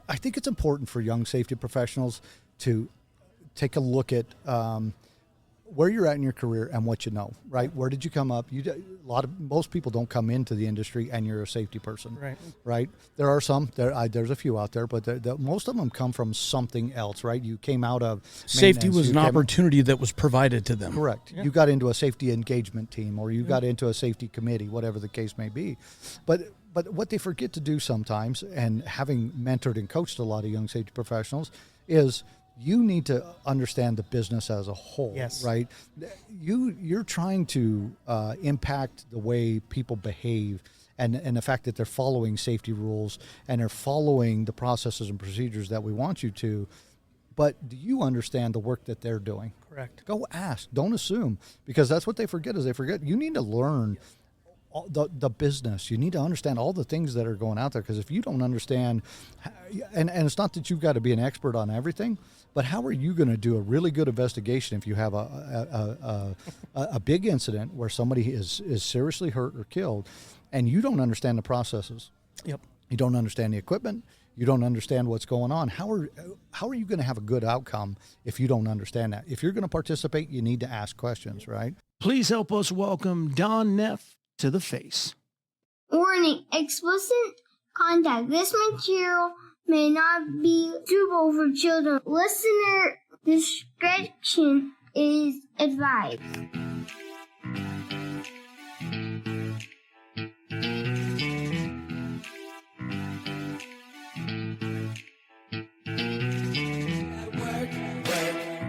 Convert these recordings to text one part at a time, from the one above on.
I think it's important for young safety professionals to take a look at where you're at in your career and what you know, right? Where did you come up? Most people don't come into the industry and you're a safety person, right? There are some, there's a few out there, but most of them come from something else, right? You came out of safety was an opportunity that was provided to them. Correct. Yeah. You got into a safety engagement team, or you got into a safety committee, whatever the case may be. But what they forget to do sometimes, and having mentored and coached a lot of young safety professionals, is you need to understand the business as a whole, right? You're trying to impact the way people behave and the fact that they're following safety rules and they're following the processes and procedures that we want you to. But do you understand the work that they're doing? Correct. Go ask. Don't assume, because that's what they forget you need to learn the business. You need to understand all the things that are going out there, because if you don't understand, and it's not that you've got to be an expert on everything, but how are you going to do a really good investigation if you have a big incident where somebody is seriously hurt or killed, and you don't understand the processes? Yep. You don't understand the equipment. You don't understand what's going on. How are you going to have a good outcome if you don't understand that? If you're going to participate, you need to ask questions, right? Please help us welcome Don Neff to the face. Warning, explicit content. This material may not be suitable for children. Listener discretion is advised.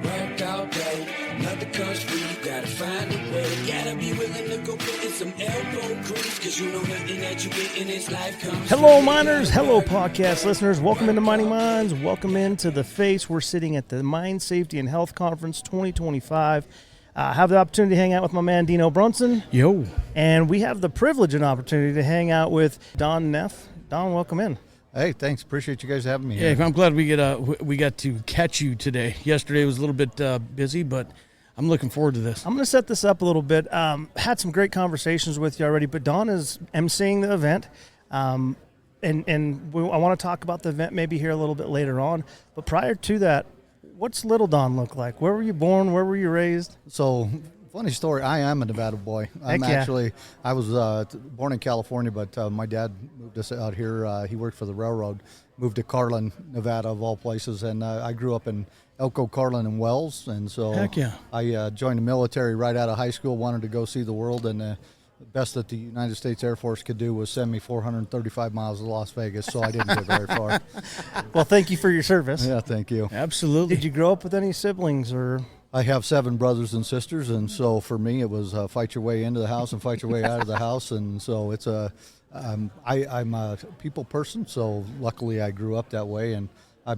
Work all day. Nothing comes free. You gotta find a way. Gotta be willing to go put in some elbow grease, cause you know nothing that you get in this life comes. Hello, miners. Hello, podcast listeners. Welcome into Mining Minds. Welcome into the face. We're sitting at the Mine Safety and Health Conference 2025. I have the opportunity to hang out with my man, Dino Brunson. Yo. And we have the privilege and opportunity to hang out with Don Neff. Don, welcome in. Hey, thanks. Appreciate you guys having me. Yeah, I'm glad we got to catch you today. Yesterday was a little bit busy, but I'm looking forward to this. I'm going to set this up a little bit. Had some great conversations with you already, but Don is emceeing the event. I want to talk about the event maybe here a little bit later on. But prior to that, what's little Don look like? Where were you born? Where were you raised? So, funny story. I am a Nevada boy. I was born in California, but my dad moved us out here. He worked for the railroad, moved to Carlin, Nevada, of all places. And I grew up in Elko, Carlin, and Wells. And so I joined the military right out of high school, wanted to go see the world. And the best that the United States Air Force could do was send me 435 miles to Las Vegas. So I didn't get very far. Well, thank you for your service. Yeah, thank you. Absolutely. Did you grow up with any siblings or... I have 7 brothers and sisters, and so for me it was fight your way into the house and fight your way out of the house, and so it's I'm a people person, so luckily I grew up that way, and I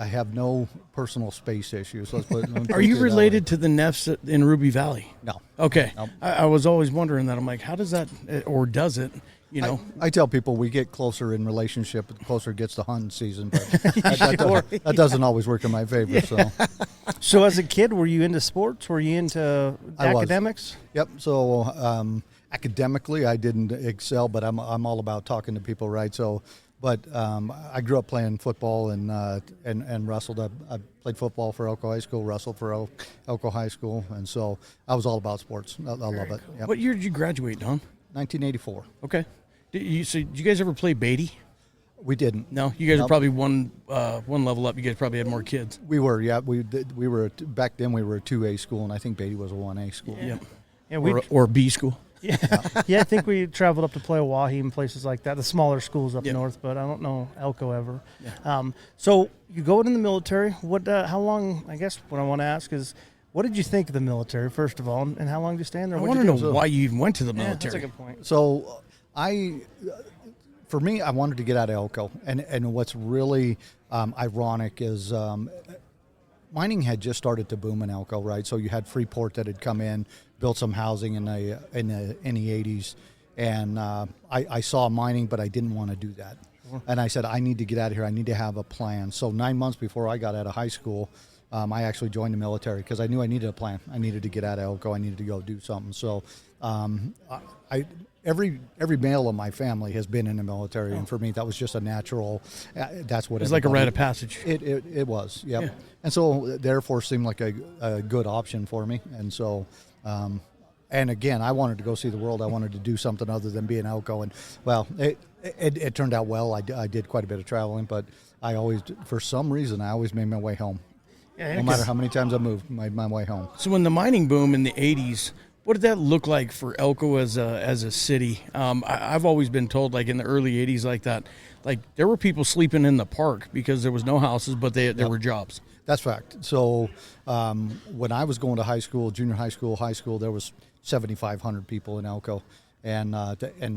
have no personal space issues. Are you related to the Neffs in Ruby Valley? No. Okay. No. I was always wondering that. I'm like, how does that, or does it? You know, I tell people we get closer in relationship the closer it gets to hunting season, but that doesn't always work in my favor. Yeah. So as a kid, were you into sports? Were you into academics? Yep. So academically, I didn't excel, but I'm all about talking to people, right? So, but I grew up playing football and wrestled. I played football for Elko High School, wrestled for Elko High School, and so I was all about sports. I love it. Cool. Yep. What year did you graduate, Don? 1984. Okay. Did you guys ever play Beatty? We didn't. No, you guys are probably one level up. You guys probably had more kids. We were, yeah. We were back then. We were a 2A school, and I think Beatty was a 1A school. Yeah. Or B school. Yeah. Yeah. I think we traveled up to play Oahe and places like that. The smaller schools up north, but I don't know Elko ever. Yeah. So you go in the military. What? How long? I guess what I want to ask is, what did you think of the military, first of all, and how long did you stay in there? I want to know why you even went to the military. That's a good point. So for me, I wanted to get out of Elko. And what's really ironic is mining had just started to boom in Elko, right? So you had Freeport that had come in, built some housing in the 80s. And I saw mining, but I didn't want to do that. Sure. And I said, I need to get out of here. I need to have a plan. So 9 months before I got out of high school, I actually joined the military because I knew I needed a plan. I needed to get out of Elko. I needed to go do something. So every male in my family has been in the military, and for me that was just a natural. That's what It's like a rite of passage. It was, yep. Yeah. And so the Air Force seemed like a good option for me, and so. And again, I wanted to go see the world. I wanted to do something other than be in Elko. And, well, it turned out well. I did quite a bit of traveling, but I always, for some reason, I always made my way home. Yeah, No matter how many times I moved, made my way home. So when the mining boom in the 80s, what did that look like for Elko as a city? I've always been told, like in the early 80s, like that, like there were people sleeping in the park because there was no houses, but there were jobs. That's fact. So when I was going to high school, junior high school, there was 7,500 people in Elko. And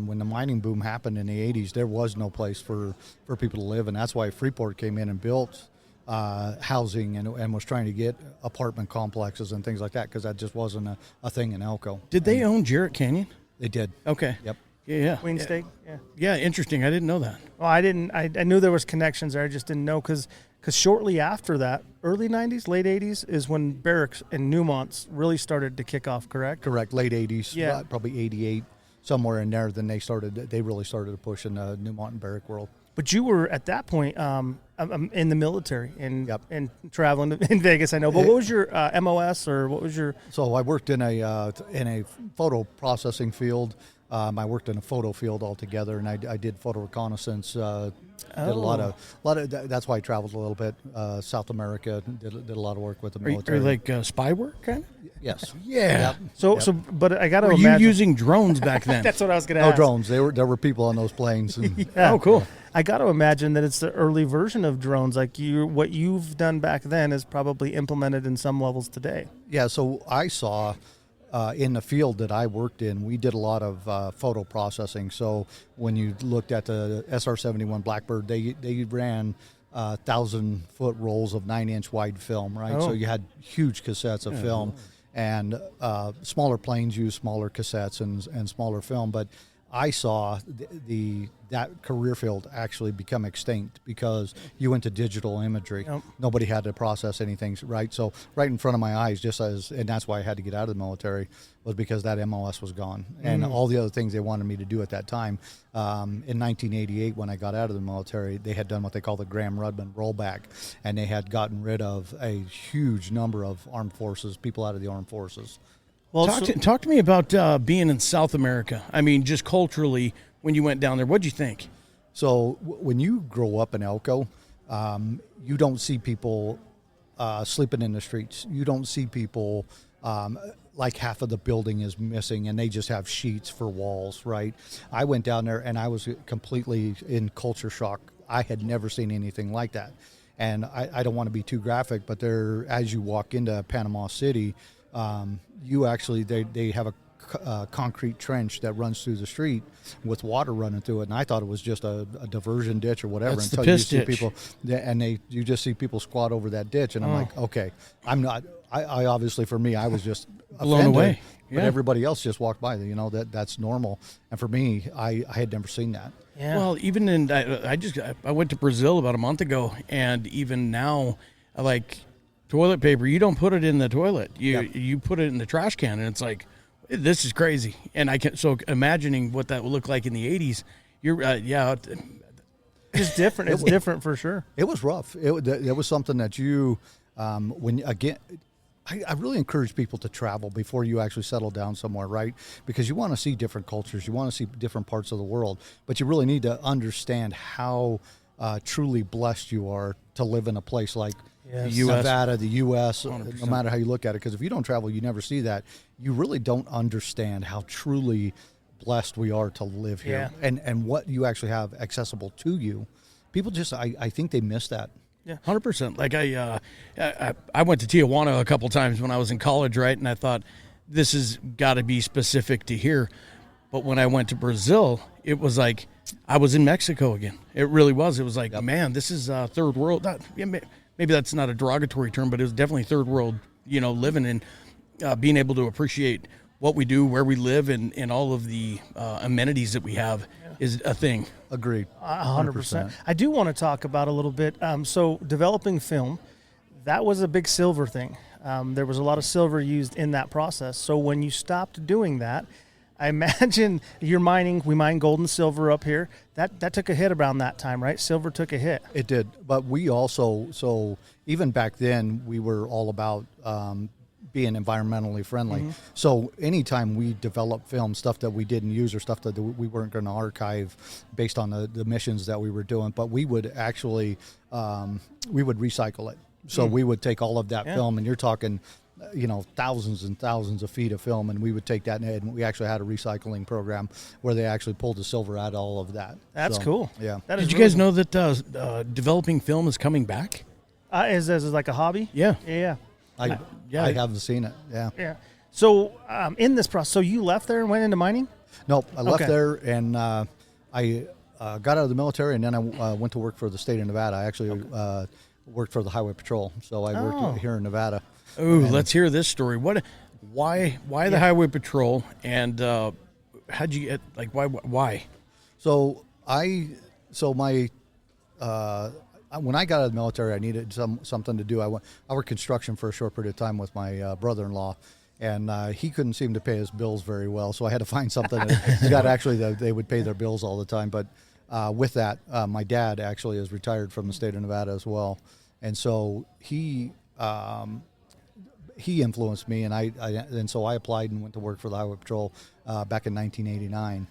when the mining boom happened in the 80s, there was no place for people to live. And that's why Freeport came in and built housing and was trying to get apartment complexes and things like that, because that just wasn't a thing in Elko. Did they own Jarrett Canyon? They did. Okay. Yep. Yeah. Queen State. Yeah. Yeah, interesting. I didn't know that. Well, I didn't. I knew there was connections there. I just didn't know because shortly after that, early 90s, late 80s, is when barracks and Newmont's really started to kick off, correct? Correct. Late 80s. Yeah. Probably 88, somewhere in there. Then they really started to push in the Newmont and barrack world. But you were at that point in the military and Yep. and traveling in Vegas, I know. But what was your MOS, or what was your? So I worked in a photo processing field. I worked in a photo field altogether, and I did photo reconnaissance. Did a lot of. That's why I traveled a little bit. South America, did a lot of work with the Are you military. like spy work, kind of? Yes. Yeah. Yep. But I got to Were you imagine. using drones back then? That's what I was going to No ask. drones. There were people on those planes. And Yeah. Oh, cool. I got to imagine that it's the early version of drones. Like what you've done back then is probably implemented in some levels today. Yeah. So I saw. In the field that I worked in, we did a lot of photo processing. So when you looked at the SR-71 Blackbird, they ran 1,000-foot rolls of 9-inch wide film, right? Oh. So you had huge cassettes of film, and smaller planes use smaller cassettes and smaller film. But I saw that career field actually become extinct because you went to digital imagery. Yep. Nobody had to process anything, right? So right in front of my eyes, and that's why I had to get out of the military, was because that MOS was gone. And all the other things they wanted me to do at that time. In 1988, when I got out of the military, they had done what they call the Graham-Rudman rollback, and they had gotten rid of a huge number of armed forces, people out of the armed forces. Well, Talk to me about being in South America. I mean, just culturally, when you went down there, what'd you think? So when you grow up in Elko, you don't see people sleeping in the streets. You don't see people like half of the building is missing and they just have sheets for walls, right? I went down there and I was completely in culture shock. I had never seen anything like that. And I don't want to be too graphic, but there, as you walk into Panama City, you actually, they have a concrete trench that runs through the street with water running through it, and I thought it was just a diversion ditch or whatever. That's until the you piss see ditch. people, and you just see people squat over that ditch, and I'm like, okay, I'm not. I obviously, for me, I was just Blown offended, away. but Yeah. everybody else just walked by. That's normal, and for me, I had never seen that. yeah. Well, even in I went to Brazil about a month ago, and even now, like toilet paper, you don't put it in the toilet. You put it in the trash can, and it's like, this is crazy. And so imagining what that would look like in the 80s, It's different. It's different for sure. It was rough. It was something that I really encourage people to travel before you actually settle down somewhere, right? Because you want to see different cultures, you want to see different parts of the world, but you really need to understand how truly blessed you are to live in a place like Yes. the Nevada, the U.S., 100%. no matter how you look at it. Because if you don't travel, you never see that. You really don't understand how truly blessed we are to live here, and what you actually have accessible to you. People just, I think they miss that. Yeah, 100%. Like I went to Tijuana a couple times when I was in college, right? And I thought this has got to be specific to here. But when I went to Brazil, it was like I was in Mexico again. It really was. It was like, man, this is third world. Maybe that's not a derogatory term, but it was definitely third world. Living and being able to appreciate what we do, where we live, and all of the amenities that we have is a thing. Agreed. 100%. I do want to talk about a little bit. So developing film, that was a big silver thing. There was a lot of silver used in that process. So when you stopped doing that, I imagine we mine gold and silver up here. That took a hit around that time, right? Silver took a hit. It did. But we also, so even back then, we were all about being environmentally friendly. So anytime we developed film, stuff that we didn't use or stuff that we weren't going to archive based on the missions that we were doing, but we would actually, we would recycle it. So we would take all of that film, and you're talking, thousands and thousands of feet of film, and we would take that, and we actually had a recycling program where they actually pulled the silver out of all of that. That's cool. Yeah. Did you guys know that developing film is coming back? Is like a hobby? Yeah. Yeah. I haven't seen it. Yeah. Yeah. So in this process, so you left there and went into mining? Nope. I left there, and I got out of the military, and then I went to work for the state of Nevada. I actually worked for the Highway Patrol, so I worked here in Nevada. Oh, let's hear this story. Why the Highway Patrol, and how'd you get, why? So when I got out of the military, I needed something to do. I worked construction for a short period of time with my brother-in-law, and he couldn't seem to pay his bills very well, so I had to find something. They would pay their bills all the time, but with that, my dad actually is retired from the state of Nevada as well, and so he influenced me, and so I applied and went to work for the Highway Patrol back in 1989.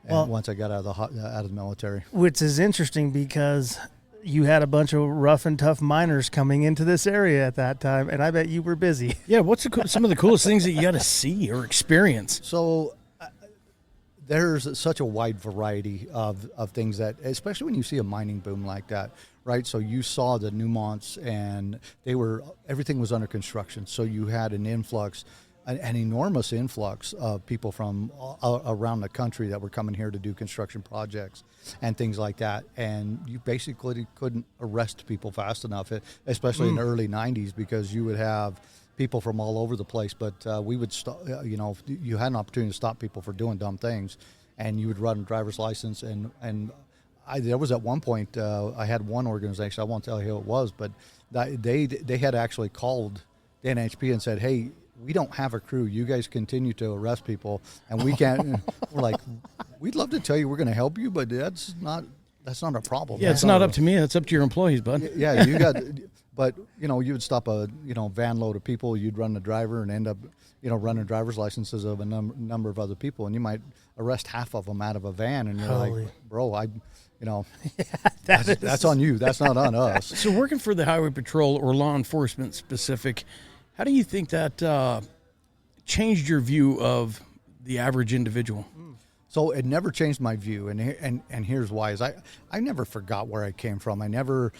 And once I got out of the military, which is interesting because you had a bunch of rough and tough miners coming into this area at that time, and I bet you were busy. Yeah, what's some of the coolest things that you got to see or experience? So there's such a wide variety of things that, especially when you see a mining boom like that, right? So you saw the Newmonts, and everything was under construction. So you had an influx, an enormous influx of people from around the country that were coming here to do construction projects and things like that. And you basically couldn't arrest people fast enough, especially in the early 90s, because you would have people from all over the place. But we would stop, you had an opportunity to stop people for doing dumb things, and you would run a driver's license. And there was at one point, I had one organization, I won't tell you who it was, but they had actually called the NHP and said, hey, we don't have a crew. You guys continue to arrest people, and we can't. We're like, we'd love to tell you we're going to help you, but that's not a problem. Yeah, it's not up to me. It's up to your employees, bud. Yeah, you got. But you would stop a van load of people. You'd run the driver and end up running driver's licenses of a number of other people, and you might arrest half of them out of a van, and you're like, bro, that's on you. That's not on us. So working for the Highway Patrol or law enforcement specific, how do you think that changed your view of the average individual? So it never changed my view, and here's why: is I never forgot where I came from. I never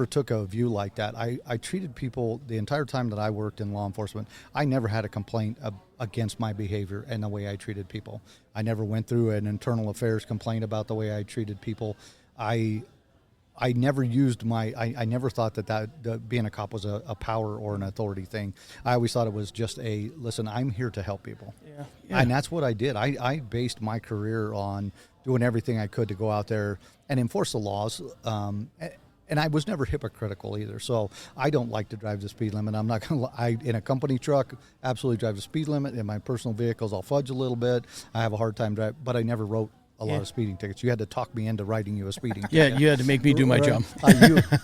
took a view like that. I treated people the entire time that I worked in law enforcement. I never had a complaint against my behavior and the way I treated people. I never went through an internal affairs complaint about the way I treated people. I never used I never thought that being a cop was a power or an authority thing. I always thought it was just listen, I'm here to help people. Yeah. And that's what I did. I based my career on doing everything I could to go out there and enforce the laws. And I was never hypocritical either. So I don't like to drive the speed limit. I'm not going to in a company truck, absolutely drive the speed limit. In my personal vehicles, I'll fudge a little bit. I have a hard time driving, but I never wrote a lot of speeding tickets. You had to talk me into writing you a speeding ticket. Yeah, you had to make me do my job.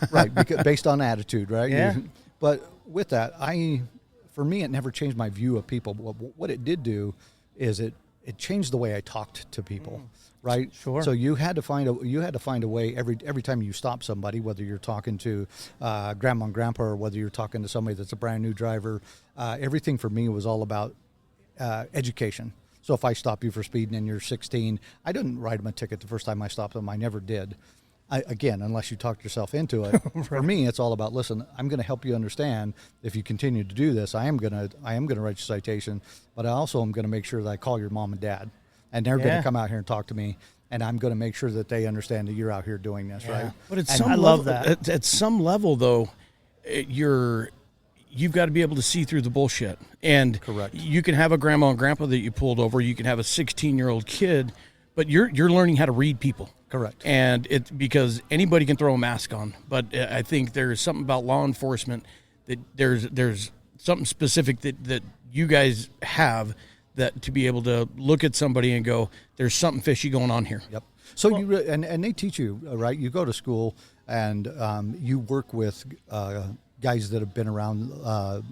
Right, based on attitude, right? Yeah. But with that, for me, it never changed my view of people. What it did do is it changed the way I talked to people, right? Sure. So you had to find a way every time you stop somebody, whether you're talking to grandma and grandpa or whether you're talking to somebody that's a brand new driver. Everything for me was all about education. So if I stop you for speeding and you're 16, I didn't write them a ticket the first time I stopped them. I never did. Again, unless you talked yourself into it. Right. For me, it's all about, listen, I'm going to help you understand if you continue to do this, I am going to write you a citation, but I also am going to make sure that I call your mom and dad, and they're going to come out here and talk to me, and I'm going to make sure that they understand that you're out here doing this, right? But I love that. At some level, though, you've got to be able to see through the bullshit. And correct. You can have a grandma and grandpa that you pulled over. You can have a 16-year-old kid, but you're learning how to read people. Correct. And it's because anybody can throw a mask on. But I think there's something about law enforcement that there's something specific that you guys have that to be able to look at somebody and go, there's something fishy going on here. Yep. So and they teach you, right? You go to school and you work with guys that have been around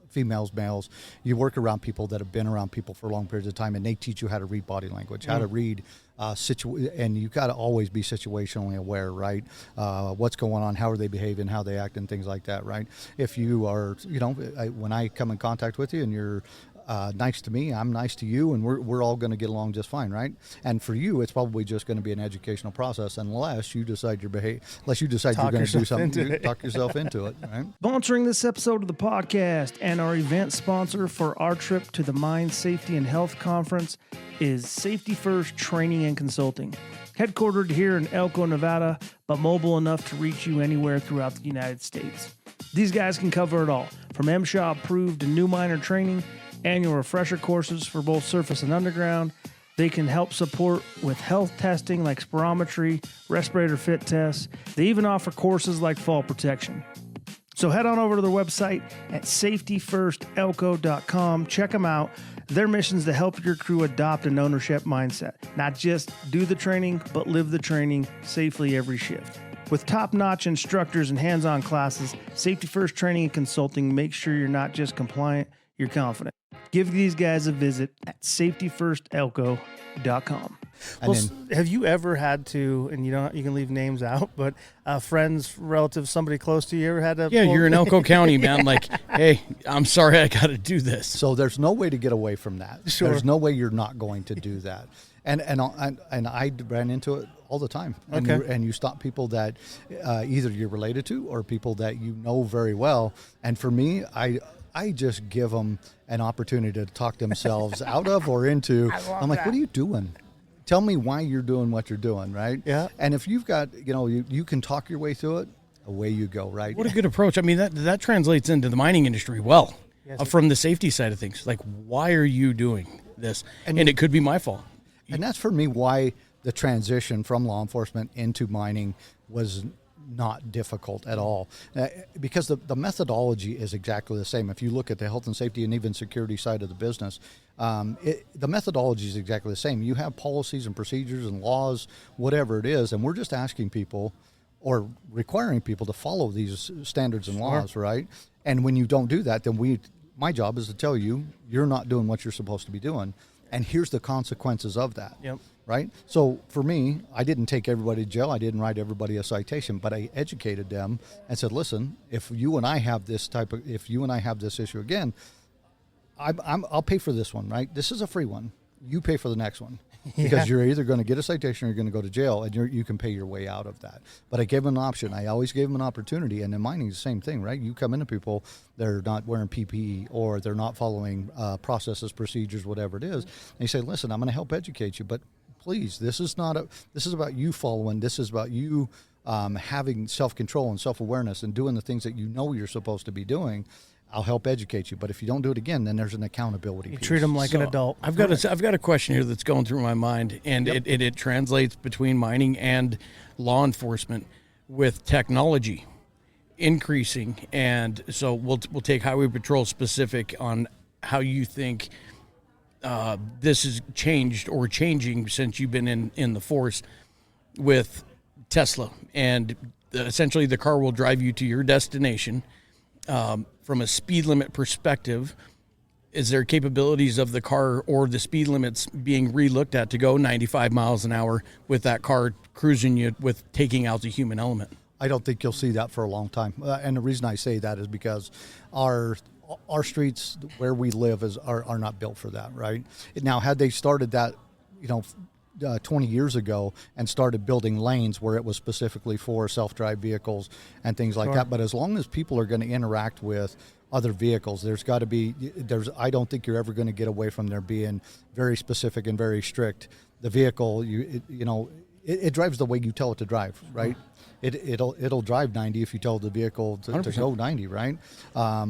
females, males. You work around people that have been around people for long periods of time, and they teach you how to read body language, how to read and you got to always be situationally aware, right? What's going on, how are they behaving, how they act, and things like that, right? If you are, when I come in contact with you and you're nice to me, I'm nice to you, and we're all going to get along just fine, right? And for you, it's probably just going to be an educational process unless you decide you're going to do something, talk yourself into it, right? Sponsoring this episode of the podcast and our event sponsor for our trip to the Mine Safety and Health Conference is Safety First Training and Consulting. Headquartered here in Elko, Nevada, but mobile enough to reach you anywhere throughout the United States. These guys can cover it all, from MSHA approved and new miner training, annual refresher courses for both surface and underground. They can help support with health testing like spirometry, respirator fit tests. They even offer courses like fall protection. So head on over to their website at safetyfirstelko.com. Check them out. Their mission is to help your crew adopt an ownership mindset. Not just do the training, but live the training safely every shift. With top-notch instructors and hands-on classes, Safety First Training and Consulting makes sure you're not just compliant, you're confident. Give these guys a visit at safetyfirstelko.com. Well, have you ever had to, and you can leave names out, but friends, relatives, somebody close to you ever had to? Yeah, you're in Elko County, man. Like, hey, I'm sorry, I got to do this. So there's no way to get away from that. Sure. There's no way you're not going to do that. And I ran into it all the time. Okay. And you stop people that either you're related to or people that you know very well. And for me, I just give them an opportunity to talk themselves out of or into. I'm like, what are you doing? Tell me why you're doing what you're doing, right? Yeah. And if you've got, you can talk your way through it, away you go, right? What a good approach. I mean, that translates into the mining industry well, from the safety side of things. Like, why are you doing this? And it could be my fault. And that's for me why the transition from law enforcement into mining was not difficult at all, because the methodology is exactly the same. If you look at the health and safety and even security side of the business, the methodology is exactly the same. You have policies and procedures and laws, whatever it is, and we're just asking people or requiring people to follow these standards and laws, right? And when you don't do that, then my job is to tell you, you're not doing what you're supposed to be doing, and here's the consequences of that. Yep. Right? So for me, I didn't take everybody to jail. I didn't write everybody a citation, but I educated them and said, listen, if you and I have this issue again, I'll pay for this one, right? This is a free one. You pay for the next one. Because you're either going to get a citation or you're going to go to jail, and you can pay your way out of that. But I gave them an option. I always gave them an opportunity. And in mining, it's the same thing, right? You come into people, they're not wearing PPE or they're not following processes, procedures, whatever it is. And you say, listen, I'm going to help educate you, but please, this is about you following. This is about you having self-control and self-awareness and doing the things that you know you're supposed to be doing. I'll help educate you, but if you don't do it again, then there's an accountability piece. Treat them like an adult. I've got a question here that's going through my mind, and it translates between mining and law enforcement with technology increasing, and so we'll take Highway Patrol specific on how you think this has changed or changing since you've been in the force with Tesla, and essentially the car will drive you to your destination. From a speed limit perspective, is there capabilities of the car or the speed limits being re-looked at to go 95 miles an hour with that car cruising you with taking out the human element? I don't think you'll see that for a long time. And the reason I say that is because our streets where we live are not built for that, right? Now, had they started that, 20 years ago and started building lanes where it was specifically for self-drive vehicles and things like that. But as long as people are going to interact with other vehicles, I don't think you're ever going to get away from there being very specific and very strict. The vehicle, it drives the way you tell it to drive, right? It'll drive 90 if you tell the vehicle to go 90, right? But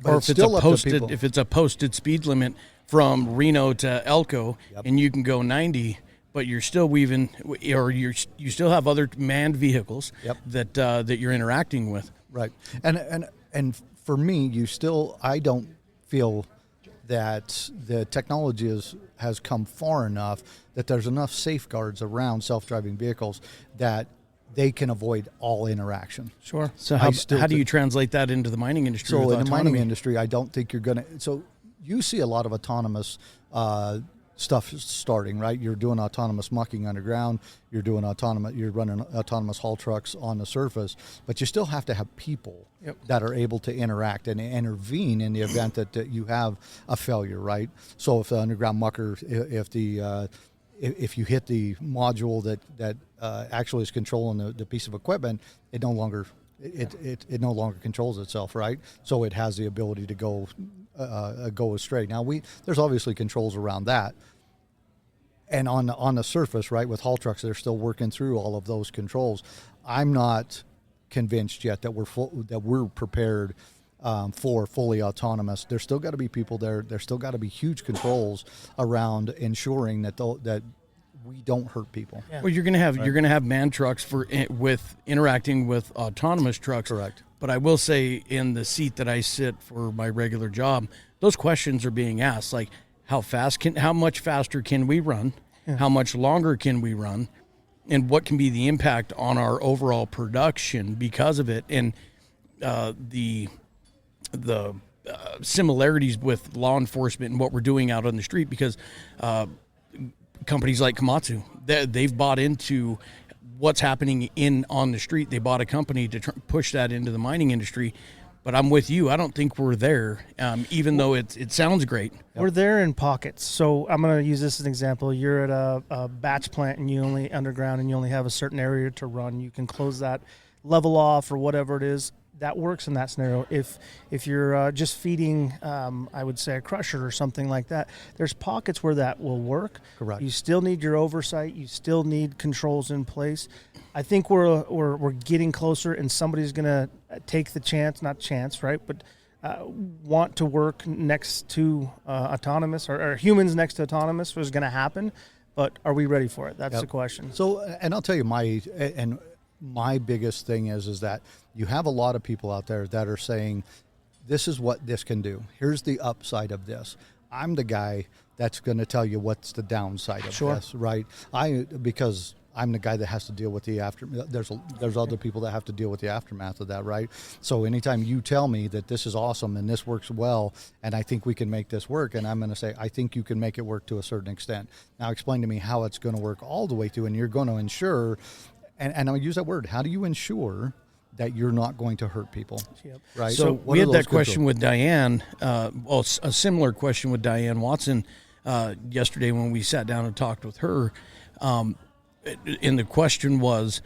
or if it's a posted speed limit from Reno to Elko, and you can go 90. But you're still weaving, or you still have other manned vehicles that you're interacting with, right? And for me, I don't feel that the technology has come far enough that there's enough safeguards around self-driving vehicles that they can avoid all interaction. Sure. So how do you translate that into the mining industry? So with in the autonomy? mining industry, I don't think you're going to. So you see a lot of autonomous stuff starting, right? You're doing autonomous mucking underground. You're running autonomous haul trucks on the surface, but you still have to have people that are able to interact and intervene in the event that you have a failure, right? So if the underground mucker, if you hit the module that actually is controlling the piece of equipment, it no longer controls itself, right? So it has the ability to go astray. Now there's obviously controls around that, and on the surface, right, with haul trucks, they're still working through all of those controls. I'm not convinced yet that we're prepared for fully autonomous. There's still got to be people there. There's still got to be huge controls around ensuring that we don't hurt people. Yeah. Well, you're going to have man trucks with interacting with autonomous trucks. Correct. But I will say, in the seat that I sit for my regular job, those questions are being asked, like how much faster can we run? Yeah. How much longer can we run? And what can be the impact on our overall production because of it? And the similarities with law enforcement and what we're doing out on the street, because companies like Komatsu, they've bought into what's happening on the street. They bought a company to push that into the mining industry. But I'm with you. I don't think we're there, even though it sounds great. We're there in pockets. So I'm going to use this as an example. You're at a batch plant and you only underground and you only have a certain area to run. You can close that level off or whatever it is. That works in that scenario. If you're just feeding, I would say, a crusher or something like that, there's pockets where that will work. Correct. You still need your oversight. You still need controls in place. I think we're getting closer, and somebody's going to take the chance, not chance, right, but want to work next to autonomous or humans next to autonomous is going to happen. But are we ready for it? That's the question. So, and I'll tell you my biggest thing is that you have a lot of people out there that are saying, this is what this can do. Here's the upside of this. I'm the guy that's going to tell you what's the downside of this, right? Because I'm the guy that has to deal with the aftermath. There's other people that have to deal with the aftermath of that, right? So anytime you tell me that this is awesome and this works well, and I think we can make this work, and I'm going to say, I think you can make it work to a certain extent. Now explain to me how it's going to work all the way through, and you're going to ensure. And I'll use that word. How do you ensure that you're not going to hurt people? Yep. Right. So we had that question with Diane. A similar question with Diane Watson yesterday when we sat down and talked with her. And the question was,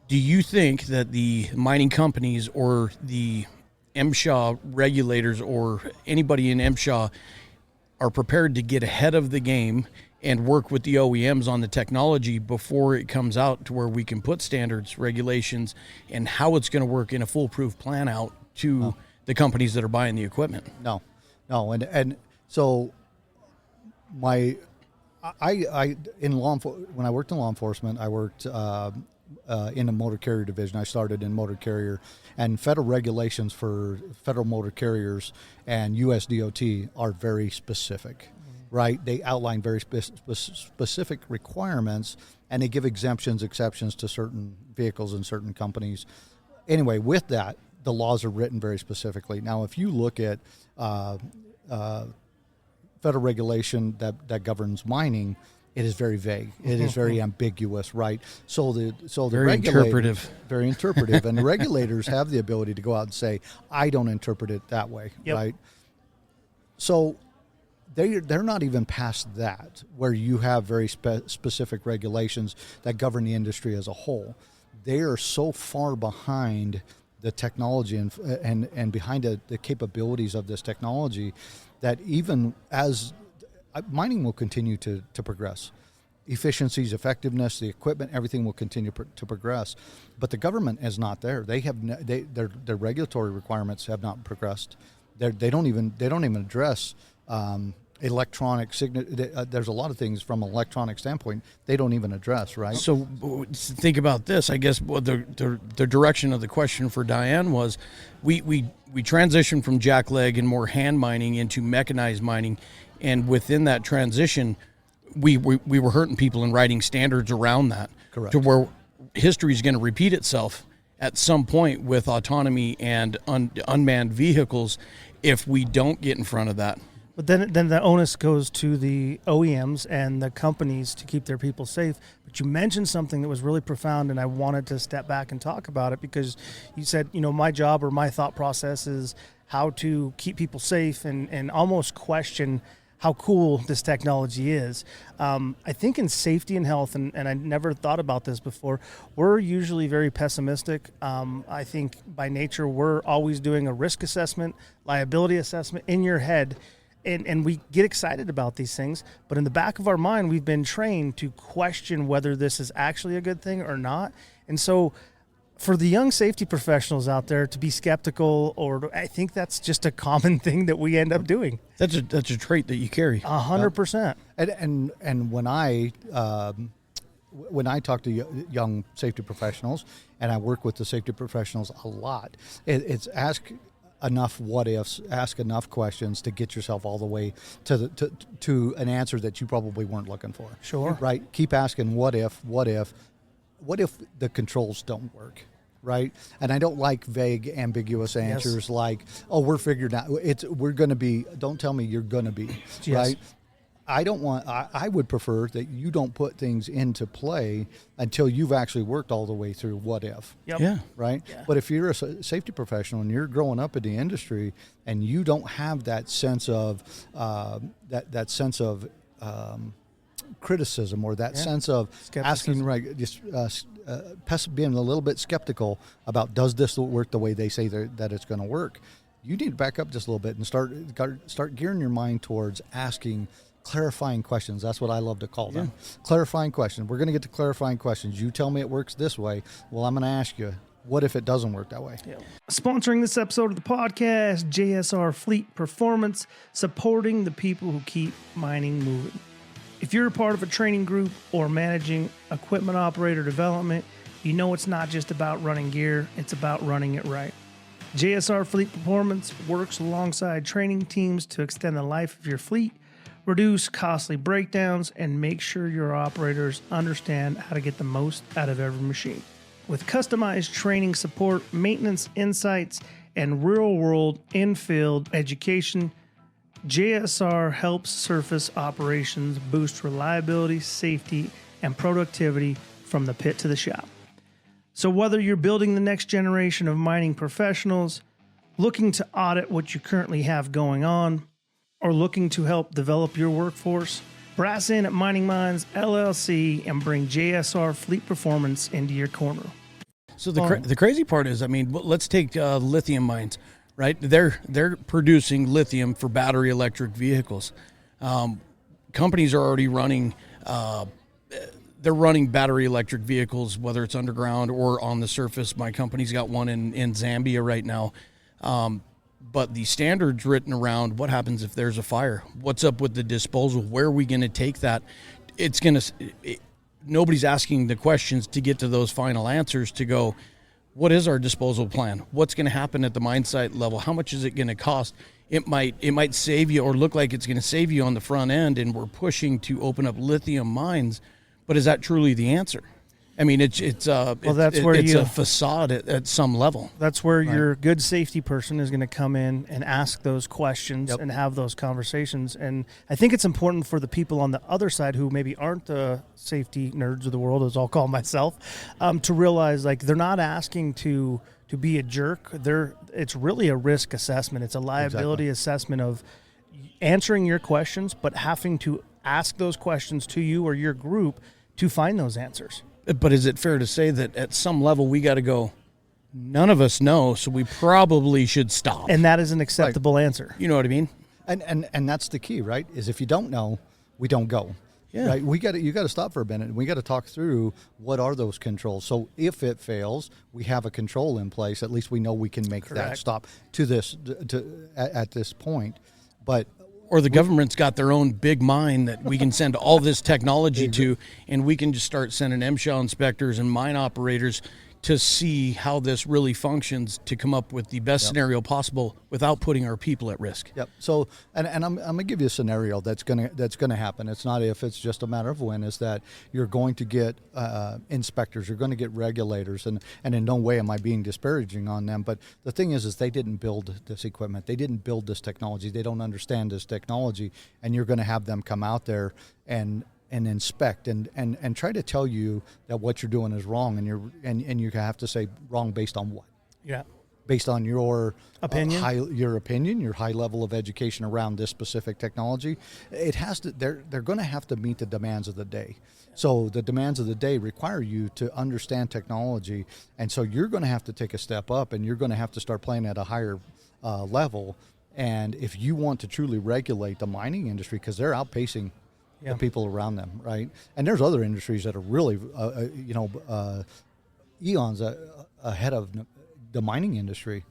do you think that the mining companies or the MSHA regulators or anybody in MSHA are prepared to get ahead of the game and work with the OEMs on the technology before it comes out to where we can put standards, regulations, and how it's going to work in a foolproof plan out to the companies that are buying the equipment? No. And so when I worked in law enforcement, I worked in the motor carrier division. I started in motor carrier, and federal regulations for federal motor carriers and US DOT are very specific. Right, they outline very specific requirements, and they give exceptions to certain vehicles and certain companies. Anyway, with that, the laws are written very specifically. Now, if you look at federal regulation that governs mining, it is very vague. It is very ambiguous, right? So the very interpretive, and the regulators have the ability to go out and say, "I don't interpret it that way," right? So they're not even past that, where you have very specific regulations that govern the industry as a whole. They are so far behind the technology and behind the capabilities of this technology that even as mining will continue to progress. Efficiencies, effectiveness, the equipment, everything will continue to progress. But the government is not there. Their regulatory requirements have not progressed. They don't even address electronic there's a lot of things from an electronic standpoint they don't even address, right? So think about this. I guess the direction of the question for Diane was, we transitioned from jackleg and more hand mining into mechanized mining, and within that transition, we were hurting people and writing standards around that. Correct. To where history is going to repeat itself at some point with autonomy and unmanned vehicles if we don't get in front of that. But then the onus goes to the OEMs and the companies to keep their people safe. But you mentioned something that was really profound, and I wanted to step back and talk about it, because you said, my job or my thought process is how to keep people safe and almost question how cool this technology is. I think in safety and health, and I never thought about this before, we're usually very pessimistic. I think by nature we're always doing a risk assessment, liability assessment in your head, and we get excited about these things, but in the back of our mind we've been trained to question whether this is actually a good thing or not. And so for the young safety professionals out there to be skeptical, or I think that's just a common thing that we end up doing. That's a trait that you carry. 100%. And when I talk to young safety professionals, and I work with the safety professionals a lot, it's ask enough what ifs, ask enough questions to get yourself all the way to an answer that you probably weren't looking for. Sure. Right? Keep asking what if the controls don't work. Right? And I don't like vague, ambiguous answers like, oh, we're figured out. We're going to be, don't tell me you're going to be, right? I would prefer that you don't put things into play until you've actually worked all the way through what if. Yep. Yeah. Right? Yeah. But if you're a safety professional and you're growing up in the industry and you don't have that sense of, criticism, or that sense of asking, right, just being a little bit skeptical about, does this work the way they say that it's going to work? You need to back up just a little bit and start gearing your mind towards asking clarifying questions. That's what I love to call them. Clarifying questions. We're going to get to clarifying questions. You tell me it works this way. Well, I'm going to ask you, what if it doesn't work that way? Yeah. Sponsoring this episode of the podcast, JSR Fleet Performance, supporting the people who keep mining moving. If you're a part of a training group or managing equipment operator development, you know it's not just about running gear, it's about running it right. JSR Fleet Performance works alongside training teams to extend the life of your fleet, reduce costly breakdowns, and make sure your operators understand how to get the most out of every machine. With customized training support, maintenance insights, and real-world in-field education, JSR helps surface operations boost reliability, safety, and productivity from the pit to the shop. So whether you're building the next generation of mining professionals, looking to audit what you currently have going on, or looking to help develop your workforce, brass in at Mining Minds LLC and bring JSR Fleet Performance into your corner. So the crazy part is, I mean, let's take lithium mines. Right, they're producing lithium for battery electric vehicles. Companies are already running. They're running battery electric vehicles, whether it's underground or on the surface. My company's got one in Zambia right now. But the standards written around what happens if there's a fire. What's up with the disposal? Where are we going to take that? Nobody's asking the questions to get to those final answers to go, what is our disposal plan? What's going to happen at the mine site level? How much is it going to cost? It might save you, or look like it's going to save you on the front end, and we're pushing to open up lithium mines, but is that truly the answer? I mean, it's a facade at some level. That's where your good safety person is going to come in and ask those questions and have those conversations. And I think it's important for the people on the other side who maybe aren't the safety nerds of the world, as I'll call myself, to realize like they're not asking to be a jerk. It's really a risk assessment. It's a liability assessment of answering your questions, but having to ask those questions to you or your group to find those answers. But is it fair to say that at some level we got to go, none of us know, so we probably should stop? And that is an acceptable answer. You know what I mean? And that's the key, right? Is if you don't know, we don't go. Yeah. Right? You got to stop for a minute, and we got to talk through what are those controls. So if it fails, we have a control in place. At least we know we can make that stop at this point. But Or the government's got their own big mine that we can send all this technology to, and we can just start sending MSHA inspectors and mine operators to see how this really functions to come up with the best scenario possible without putting our people at risk. Yep. So, and I'm gonna give you a scenario that's gonna happen. It's not if, it's just a matter of when. Is that you're going to get inspectors, you're going to get regulators, and in no way am I being disparaging on them. But the thing is they didn't build this equipment, they didn't build this technology, they don't understand this technology, and you're going to have them come out there and inspect and try to tell you that what you're doing is wrong, and you have to say wrong based on what? Yeah. Based on your opinion, your high level of education around this specific technology. It has to. They're going to have to meet the demands of the day. So the demands of the day require you to understand technology, and so you're going to have to take a step up, and you're going to have to start playing at a higher level. And if you want to truly regulate the mining industry, because they're outpacing the people around them, right? And there's other industries that are really, eons ahead of the mining industry,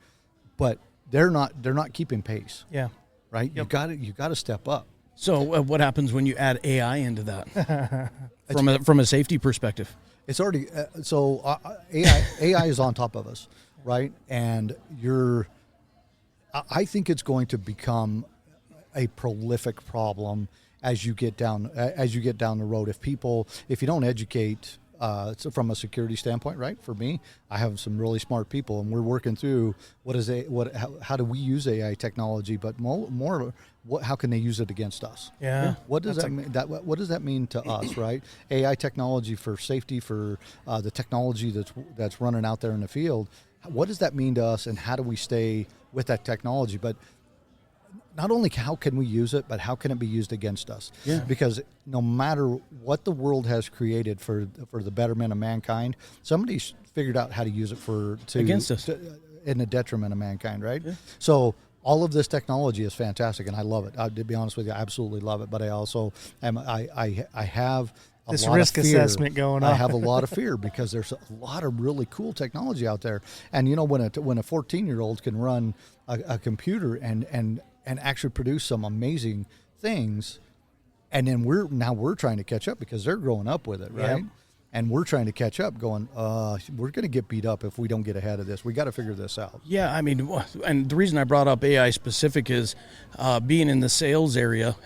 but they're not keeping pace. Yeah. Right. Yep. You got to step up. So what happens when you add AI into that from a safety perspective? It's already AI is on top of us, right? And I think it's going to become a prolific problem as you get down the road. If you don't educate, so from a security standpoint, right? For me, I have some really smart people, and we're working through how do we use AI technology, but more how can they use it against us? Yeah. What does that mean? What does that mean to us, right? AI technology for safety, for the technology that's running out there in the field. What does that mean to us, and how do we stay with that technology? But not only how can we use it, but how can it be used against us? Yeah. Because no matter what the world has created for the betterment of mankind, somebody's figured out how to use it against us, in the detriment of mankind, right? Yeah. So all of this technology is fantastic, and I love it. To be honest with you, I absolutely love it. But I also I have this risk assessment going on. I have a lot of fear because there's a lot of really cool technology out there, and when a 14-year-old can run a computer and actually produce some amazing things, and then we're trying to catch up because they're growing up with it, right? Yep. And we're trying to catch up, going, we're going to get beat up if we don't get ahead of this. We got to figure this out. Yeah, I mean, and the reason I brought up AI specific is being in the sales area,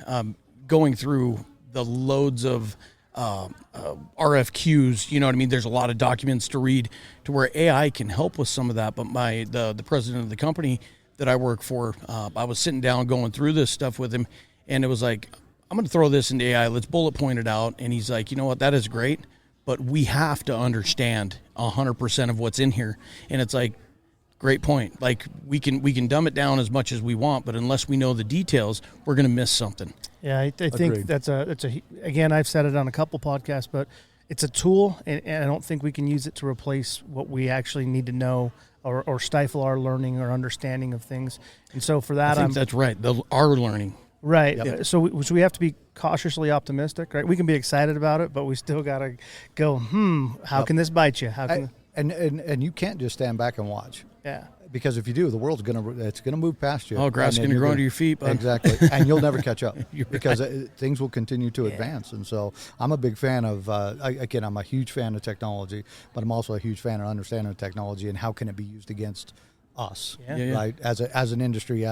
going through the loads of RFQs, you know what I mean? There's a lot of documents to read to where AI can help with some of that. But the president of the company that I work for, I was sitting down going through this stuff with him, and it was like, I'm going to throw this into AI. Let's bullet point it out. And he's like, you know what? That is great, but we have to understand 100% of what's in here. And it's like, great point. Like we can dumb it down as much as we want, but unless we know the details, we're going to miss something. Yeah, I think that's again, I've said it on a couple podcasts, but it's a tool, and I don't think we can use it to replace what we actually need to know or stifle our learning or understanding of things. And so for that, I think that's right. Our learning. Right. Yep. So we have to be cautiously optimistic, right? We can be excited about it, but we still got to go, how can this bite you? How can and you can't just stand back and watch. Yeah. Because if you do, the world's gonna move past you. Oh, grass is gonna grow under your feet, bud. Exactly, and you'll never catch up because right. Things will continue to advance. And so, I'm a big fan of. I'm a huge fan of technology, but I'm also a huge fan of understanding the technology and how can it be used against us, right? As an industry,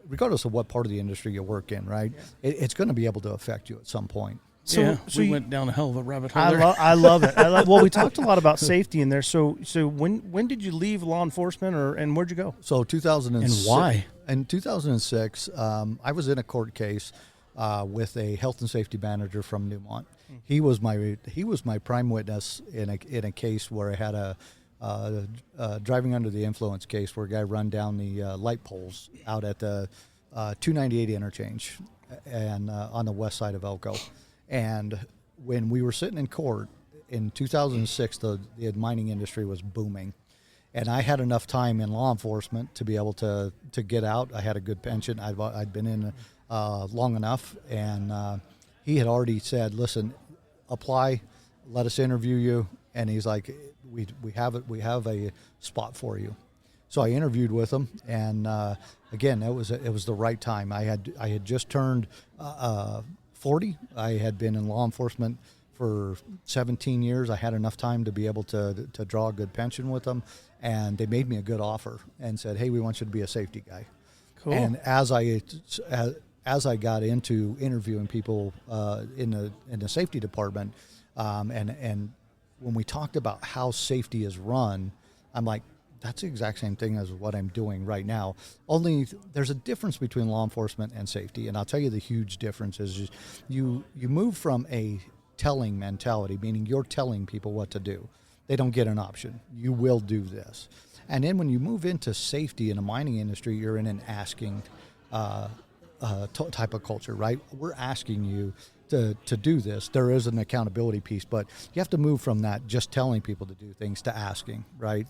regardless of what part of the industry you work in, right? Yeah. It's going to be able to affect you at some point. So we went down a hell of a rabbit hole there. I love it. Well, we talked a lot about safety in there. So when did you leave law enforcement, and where'd you go? So 2006. And why? In 2006, I was in a court case with a health and safety manager from Newmont. He was my prime witness in a case where I had a driving under the influence case where a guy run down the light poles out at the 298 interchange and on the west side of Elko. And when we were sitting in court in 2006, the mining industry was booming. And I had enough time in law enforcement to be able to get out. I had a good pension. I'd been in long enough. And he had already said, listen, apply, let us interview you. And he's like, we have a spot for you. So I interviewed with them, and again, it was the right time. I had just turned 40. I had been in law enforcement for 17 years. I had enough time to be able to draw a good pension with them, and they made me a good offer and said, "Hey, we want you to be a safety guy." Cool. And as I got into interviewing people in the safety department, and when we talked about how safety is run, I'm like, that's the exact same thing as what I'm doing right now. Only there's a difference between law enforcement and safety, and I'll tell you the huge difference is you move from a telling mentality, meaning you're telling people what to do. They don't get an option. You will do this. And then when you move into safety in the mining industry, you're in an asking type of culture, right? We're asking you to do this. There is an accountability piece, but you have to move from that just telling people to do things to asking, right?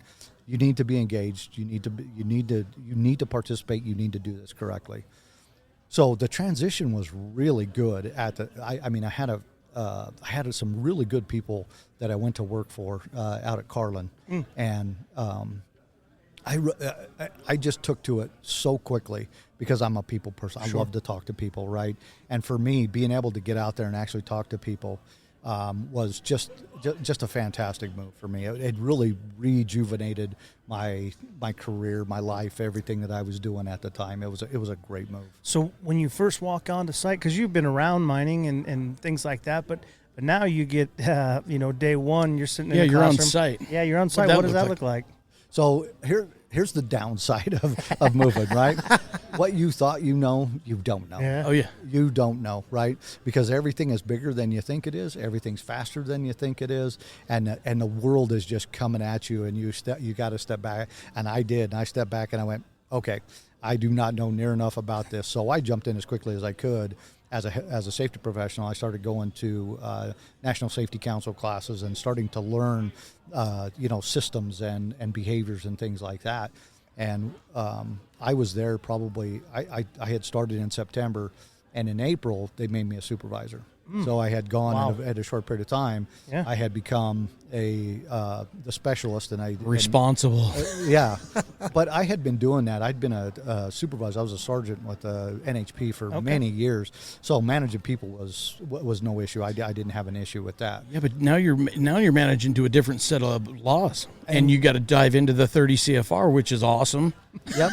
You need to be engaged. You need to participate. You need to do this correctly. So the transition was really good. I had some really good people that I went to work for out at Carlin, and I just took to it so quickly because I'm a people person. I love to talk to people, right? And for me, being able to get out there and actually talk to people was just a fantastic move for me. It really rejuvenated my career, my life, everything that I was doing at the time. It was a great move. So when you first walk onto site, because you've been around mining and things like that, but now you get day one, you're sitting in the you're classroom. on site. Yeah, you're on site. What does that look like? So here's the downside of moving, right? What you thought you know, you don't know. Yeah. Oh, yeah. You don't know, right? Because everything is bigger than you think it is. Everything's faster than you think it is, and the world is just coming at you, and you got to step back. And I did. And I stepped back and I went, okay, I do not know near enough about this. So I jumped in as quickly as I could. As a safety professional, I started going to National Safety Council classes and starting to learn, systems and behaviors and things like that. And I was there probably, I had started in September, and in April, they made me a supervisor. So I had gone at a short period of time. Yeah. I had become the specialist, and Responsible. yeah, but I had been doing that. I'd been a supervisor. I was a sergeant with NHP for many years, so managing people was no issue. I didn't have an issue with that. Yeah, but now you're managing to a different set of laws, and you got to dive into the 30 CFR, which is awesome. Yep.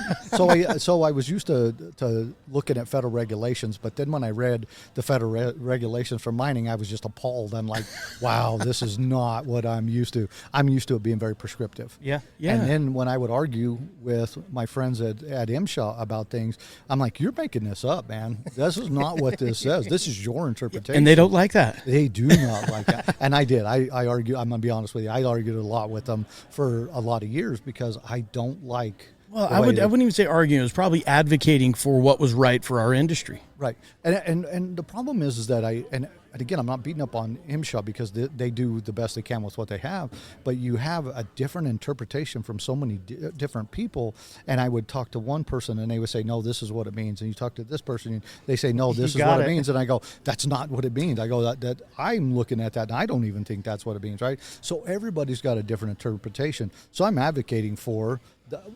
So I was used to looking at federal regulations, but then when I read the federal regulations for mining, I was just appalled. I'm like, wow, this is not what I'm used to. I'm used to it being very prescriptive. Yeah. Yeah. And then when I would argue with my friends at MSHA about things, I'm like, you're making this up, man. This is not what this says. This is your interpretation. And they don't like that. They do not like that. And I did. I argue. I'm going to be honest with you. I argued a lot with them for a lot of years because I don't like. Well, I wouldn't even say arguing. It was probably advocating for what was right for our industry. Right. And the problem is that and again, I'm not beating up on MSHA because they do the best they can with what they have, but you have a different interpretation from so many different people. And I would talk to one person and they would say, no, this is what it means. And you talk to this person and they say, no, this is what it means. And I go, that's not what it means. I go, that I'm looking at that and I don't even think that's what it means, right? So everybody's got a different interpretation. So I'm advocating for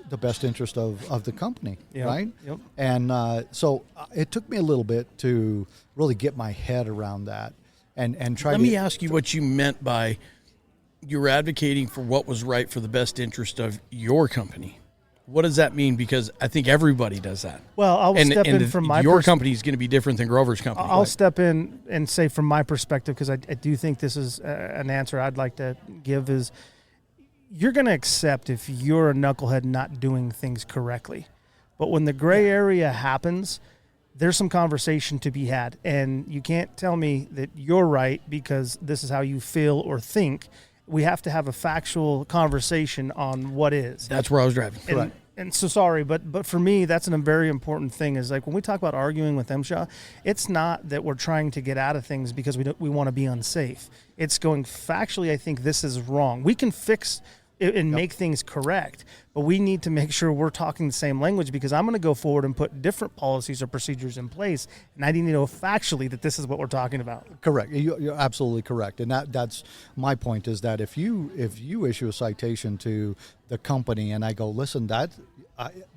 the best interest of the company, right? Yep. And so it took me a little bit to really get my head around that and try Let me ask you what you meant by you were advocating for what was right for the best interest of your company. What does that mean? Because I think everybody does that. Well, I'll step in from my your company is going to be different than Grover's company. I'll step in and say from my perspective, because I do think this is an answer I'd like to give is, you're going to accept if you're a knucklehead not doing things correctly. But when the gray area happens, there's some conversation to be had. And you can't tell me that you're right because this is how you feel or think. We have to have a factual conversation on what is. That's where I was driving. And so sorry, but for me, that's a very important thing is like when we talk about arguing with MSHA, it's not that we're trying to get out of things because we want to be unsafe. It's going factually, I think this is wrong. We can fix and make things correct. But we need to make sure we're talking the same language, because I'm going to go forward and put different policies or procedures in place, and I need to know factually that this is what we're talking about. Correct. You're absolutely correct, and that's my point. Is that if you issue a citation to the company and I go, listen,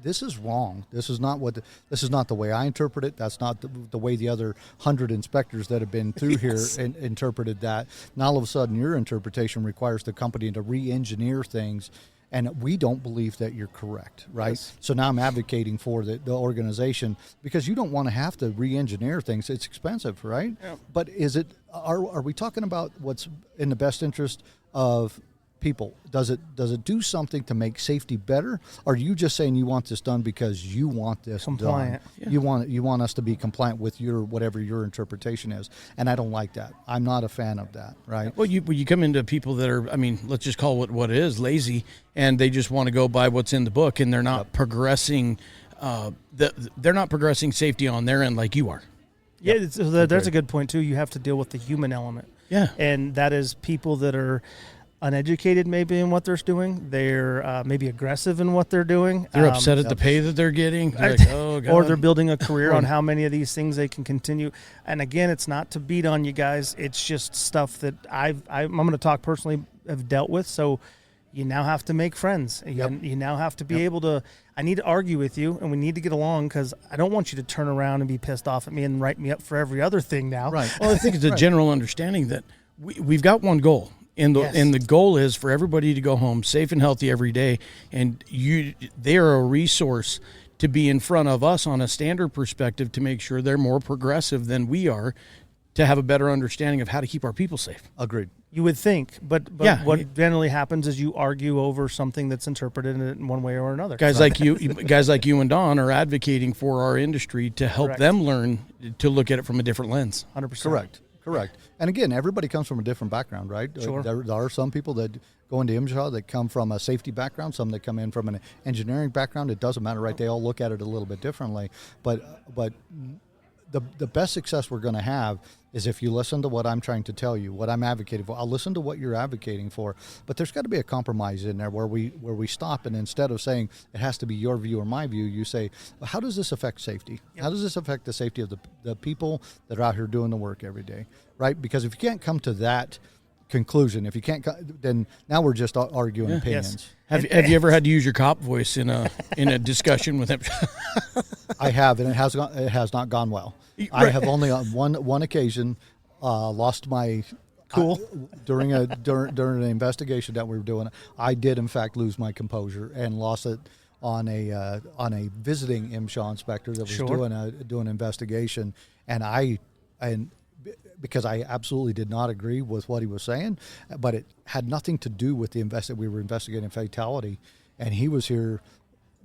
this is wrong. This is not the way I interpret it. That's not the way the other 100 inspectors that have been through here interpreted that. And all of a sudden, your interpretation requires the company to re-engineer things, and we don't believe that you're correct, right? Yes. So now I'm advocating for the organization, because you don't want to have to re-engineer things. It's expensive, right? Yeah. But are we talking about what's in the best interest of people? Does it do something to make safety better? Or are you just saying you want this done because you want this compliant done? Yeah. You want us to be compliant with whatever your interpretation is, and I don't like that. I'm not a fan of that, right? Well, you come into people that are, I mean, let's just call it what it is, lazy, and they just want to go by what's in the book, and they're not progressing. They're not progressing safety on their end like you are. Yeah, that's a good point too. You have to deal with the human element. Yeah, and that is people that are uneducated maybe in what they're doing. They're maybe aggressive in what they're doing. They're upset at the pay that they're getting. They're like, oh, God. Or they're building a career on how many of these things they can continue. And again, it's not to beat on you guys. It's just stuff that I'm going to talk personally have dealt with. So you now have to make friends. You now have to be able to, I need to argue with you, and we need to get along, because I don't want you to turn around and be pissed off at me and write me up for every other thing now. Right. Well, I think it's a general understanding that we've got one goal. And the goal is for everybody to go home safe and healthy every day. And they are a resource to be in front of us on a standard perspective to make sure they're more progressive than we are, to have a better understanding of how to keep our people safe. Agreed. You would think, but what generally happens is you argue over something that's interpreted in one way or another. Guys like you and Don are advocating for our industry to help them learn to look at it from a different lens. 100%. Correct. And again, everybody comes from a different background, right? Sure. There are some people that go into MSHA that come from a safety background, some that come in from an engineering background. It doesn't matter, right? They all look at it a little bit differently. But the best success we're going to have is if you listen to what I'm trying to tell you, what I'm advocating for. I'll listen to what you're advocating for, but there's got to be a compromise in there where we stop, and instead of saying it has to be your view or my view, you say, well, how does this affect safety? Yep. How does this affect the safety of the people that are out here doing the work every day, right? Because if you can't come to that conclusion, if you can't, then now we're just arguing opinions. Yes. Have you ever had to use your cop voice in a discussion with him? I have, and it has not gone well. Right. I have only on one occasion lost my during an investigation that we were doing. I did in fact lose my composure and lost it on a visiting MSHA inspector that was doing an investigation, and because I absolutely did not agree with what he was saying, but it had nothing to do with the we were investigating fatality, and he was here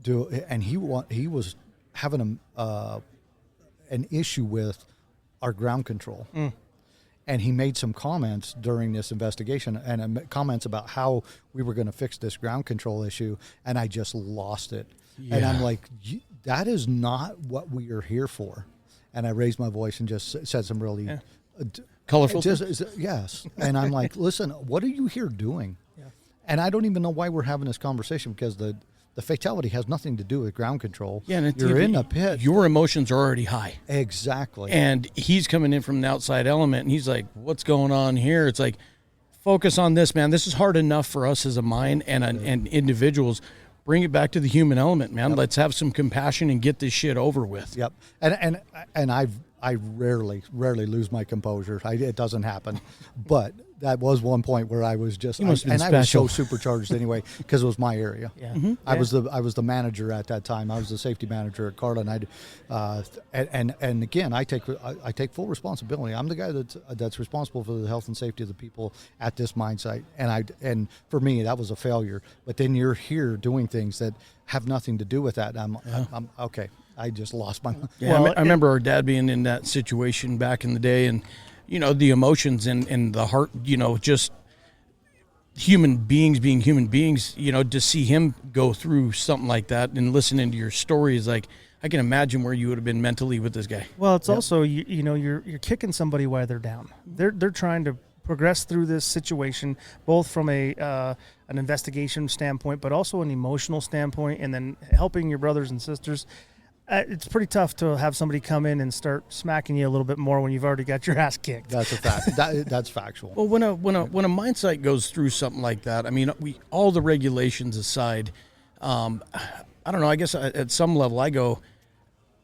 and he was having an issue with our ground control. And he made some comments during this investigation, and comments about how we were going to fix this ground control issue, and I just lost it. Yeah. And I'm like, that is not what we are here for. And I raised my voice and just said some really colorful. Yes. And I'm like, listen, what are you here doing? Yeah. And I don't even know why we're having this conversation, because the fatality has nothing to do with ground control. Yeah, and you're in a pit. Your emotions are already high. Exactly. And he's coming in from an outside element, and he's like, what's going on here? It's like, focus on this, man. This is hard enough for us as a mind and individuals. Bring it back to the human element, man. Yep. Let's have some compassion and get this shit over with. Yep. And I rarely lose my composure. It doesn't happen. But that was one point where I was just, I was so supercharged anyway, because it was my area. Yeah. Mm-hmm. I was the manager at that time. I was the safety manager at Carla, and again, I take full responsibility. I'm the guy that's responsible for the health and safety of the people at this mine site, and for me that was a failure. But then you're here doing things that have nothing to do with that. I'm okay. I just lost my mind. Yeah, I remember our dad being in that situation back in the day, and the emotions and the heart, just human beings being human beings, to see him go through something like that and listening to your stories, like, I can imagine where you would have been mentally with this guy. Well, it's also, you're kicking somebody while they're down. They're trying to progressed through this situation, both from an investigation standpoint, but also an emotional standpoint, and then helping your brothers and sisters. It's pretty tough to have somebody come in and start smacking you a little bit more when you've already got your ass kicked. That's a fact. That's factual. Well, when a mine site goes through something like that, I mean, all the regulations aside, I don't know. I guess at some level, I go,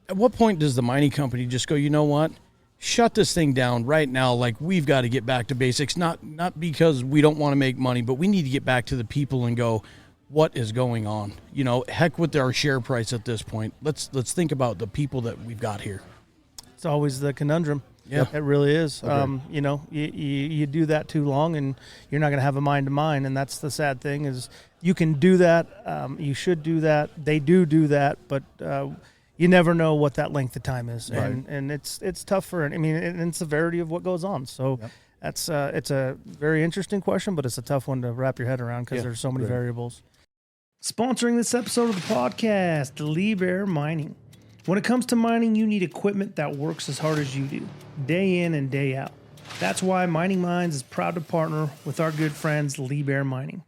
at what point does the mining company just go, you know what, shut this thing down right now? Like, we've got to get back to basics, not because we don't want to make money, but we need to get back to the people and go, what is going on? You know, heck with our share price at this point. Let's think about the people that we've got here. It's always the conundrum. Yeah, it really is. Okay. You know, you do that too long, and you're not going to have a mind to mind. And that's the sad thing is you can do that. You should do that. They do that, but you never know what that length of time is, Right. and it's tough for. I mean, and severity of what goes on. So. Yep. That's it's a very interesting question, but it's a tough one to wrap your head around because Yeah, there's so many great. variables. Sponsoring this episode of the podcast, Liebherr Mining. When it comes to mining, you need equipment that works as hard as you do, day in and day out. That's why Mining Minds is proud to partner with our good friends, Liebherr Mining.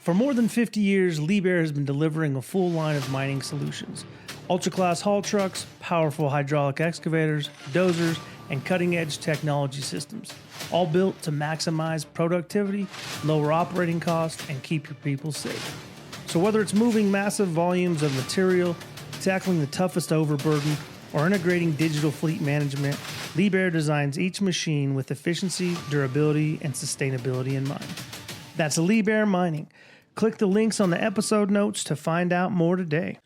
For more than 50 years, Liebherr has been delivering a full line of mining solutions. Ultra-class haul trucks, powerful hydraulic excavators, dozers, and cutting-edge technology systems, all built to maximize productivity, lower operating costs, and keep your people safe. So whether it's moving massive volumes of material, tackling the toughest overburden, or integrating digital fleet management, Liebherr designs each machine with efficiency, durability, and sustainability in mind. That's Liebherr Mining. Click the links on the episode notes to find out more today.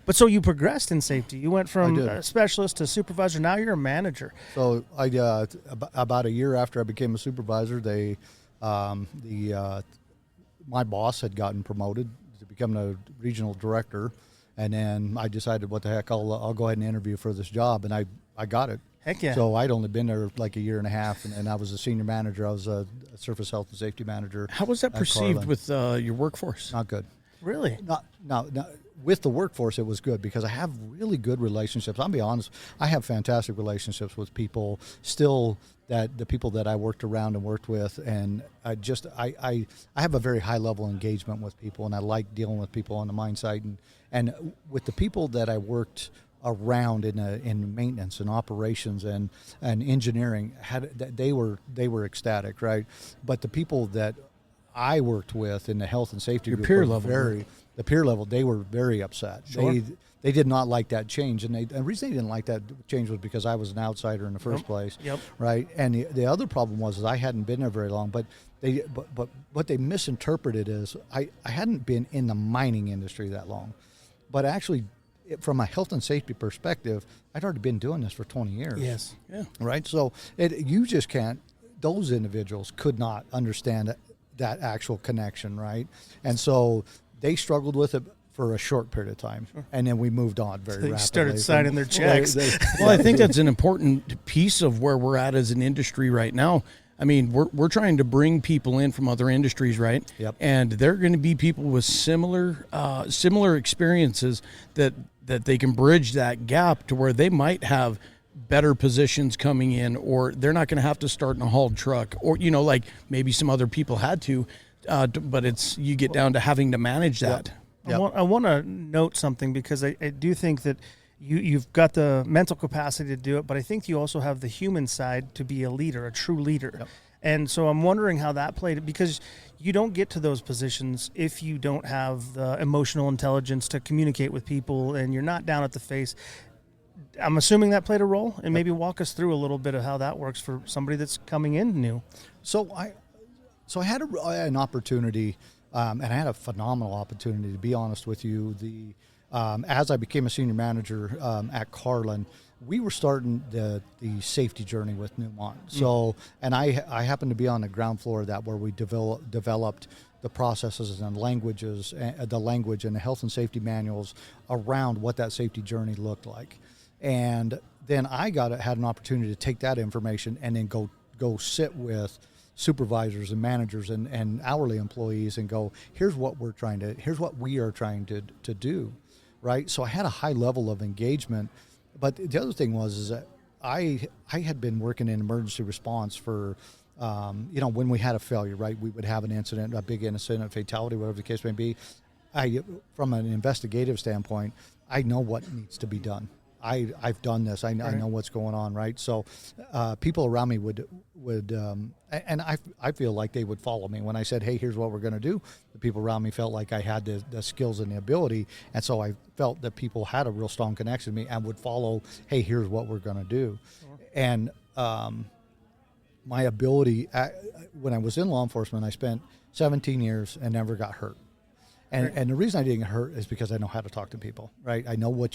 But so you progressed in safety. You went from a specialist to supervisor. Now you're a manager. So I about a year after I became a supervisor, my boss had gotten promoted to become a regional director, and then I decided, what the heck, I'll go ahead and interview for this job, and I got it. Heck yeah. So I'd only been there like a year and a half, and I was a senior manager. I was a surface health and safety manager. How was that at perceived Carlin. with your workforce? Not good. Really? Not with the workforce, it was good because I have really good relationships. I'll be honest, I have fantastic relationships with people still, that the people that I worked around and worked with, and I have a very high level engagement with people, and I like dealing with people on the mine site, and with the people that I worked around in maintenance and operations and engineering, they were ecstatic, right? But the people that I worked with in the health and safety group peer were level. the peer level, they were very upset. Sure. They did not like that change, and the reason they didn't like that change was because I was an outsider in the first place. Yep. Right. And the other problem was I hadn't been there very long, but what they misinterpreted is I hadn't been in the mining industry that long, but actually, from a health and safety perspective, I'd already been doing this for 20 years. Yes. Yeah. Right. So you just can't. Those individuals could not understand that actual connection, right? And so they struggled with it for a short period of time, and then we moved on very rapidly. They started signing their checks. Well, I think that's an important piece of where we're at as an industry right now. I mean, we're trying to bring people in from other industries, right? Yep. And they're going to be people with similar experiences that they can bridge that gap to where they might have better positions coming in, or they're not going to have to start in a hauled truck, or like maybe some other people had to, but you get down to having to manage that. Yep. I want to note something because I do think that you've got the mental capacity to do it, but I think you also have the human side to be a leader, a true leader. Yep. And so I'm wondering how that played, because you don't get to those positions if you don't have the emotional intelligence to communicate with people, and you're not down at the face. I'm assuming that played a role, and maybe walk us through a little bit of how that works for somebody that's coming in new. So I had an opportunity, and I had a phenomenal opportunity, to be honest with you. As I became a senior manager at Carlin, we were starting the safety journey with Newmont. So, and I happened to be on the ground floor of that, where we developed the processes and languages, the language and the health and safety manuals around what that safety journey looked like. And then I had an opportunity to take that information and then go sit with supervisors and managers and hourly employees and go, here's what we are trying to do, right? So I had a high level of engagement. But the other thing is that I had been working in emergency response for when we had a failure, right, we would have an incident, a big incident, a fatality, whatever the case may be. From an investigative standpoint, I know what needs to be done. I've done this. I know what's going on, right? So people around me would and I feel like they would follow me when I said, hey, here's what we're going to do. The people around me felt like I had the skills and the ability, and so I felt that people had a real strong connection to me and would follow, hey, here's what we're going to do. Sure. And my ability, when I was in law enforcement, I spent 17 years and never got hurt. And the reason I didn't get hurt is because I know how to talk to people, right? I know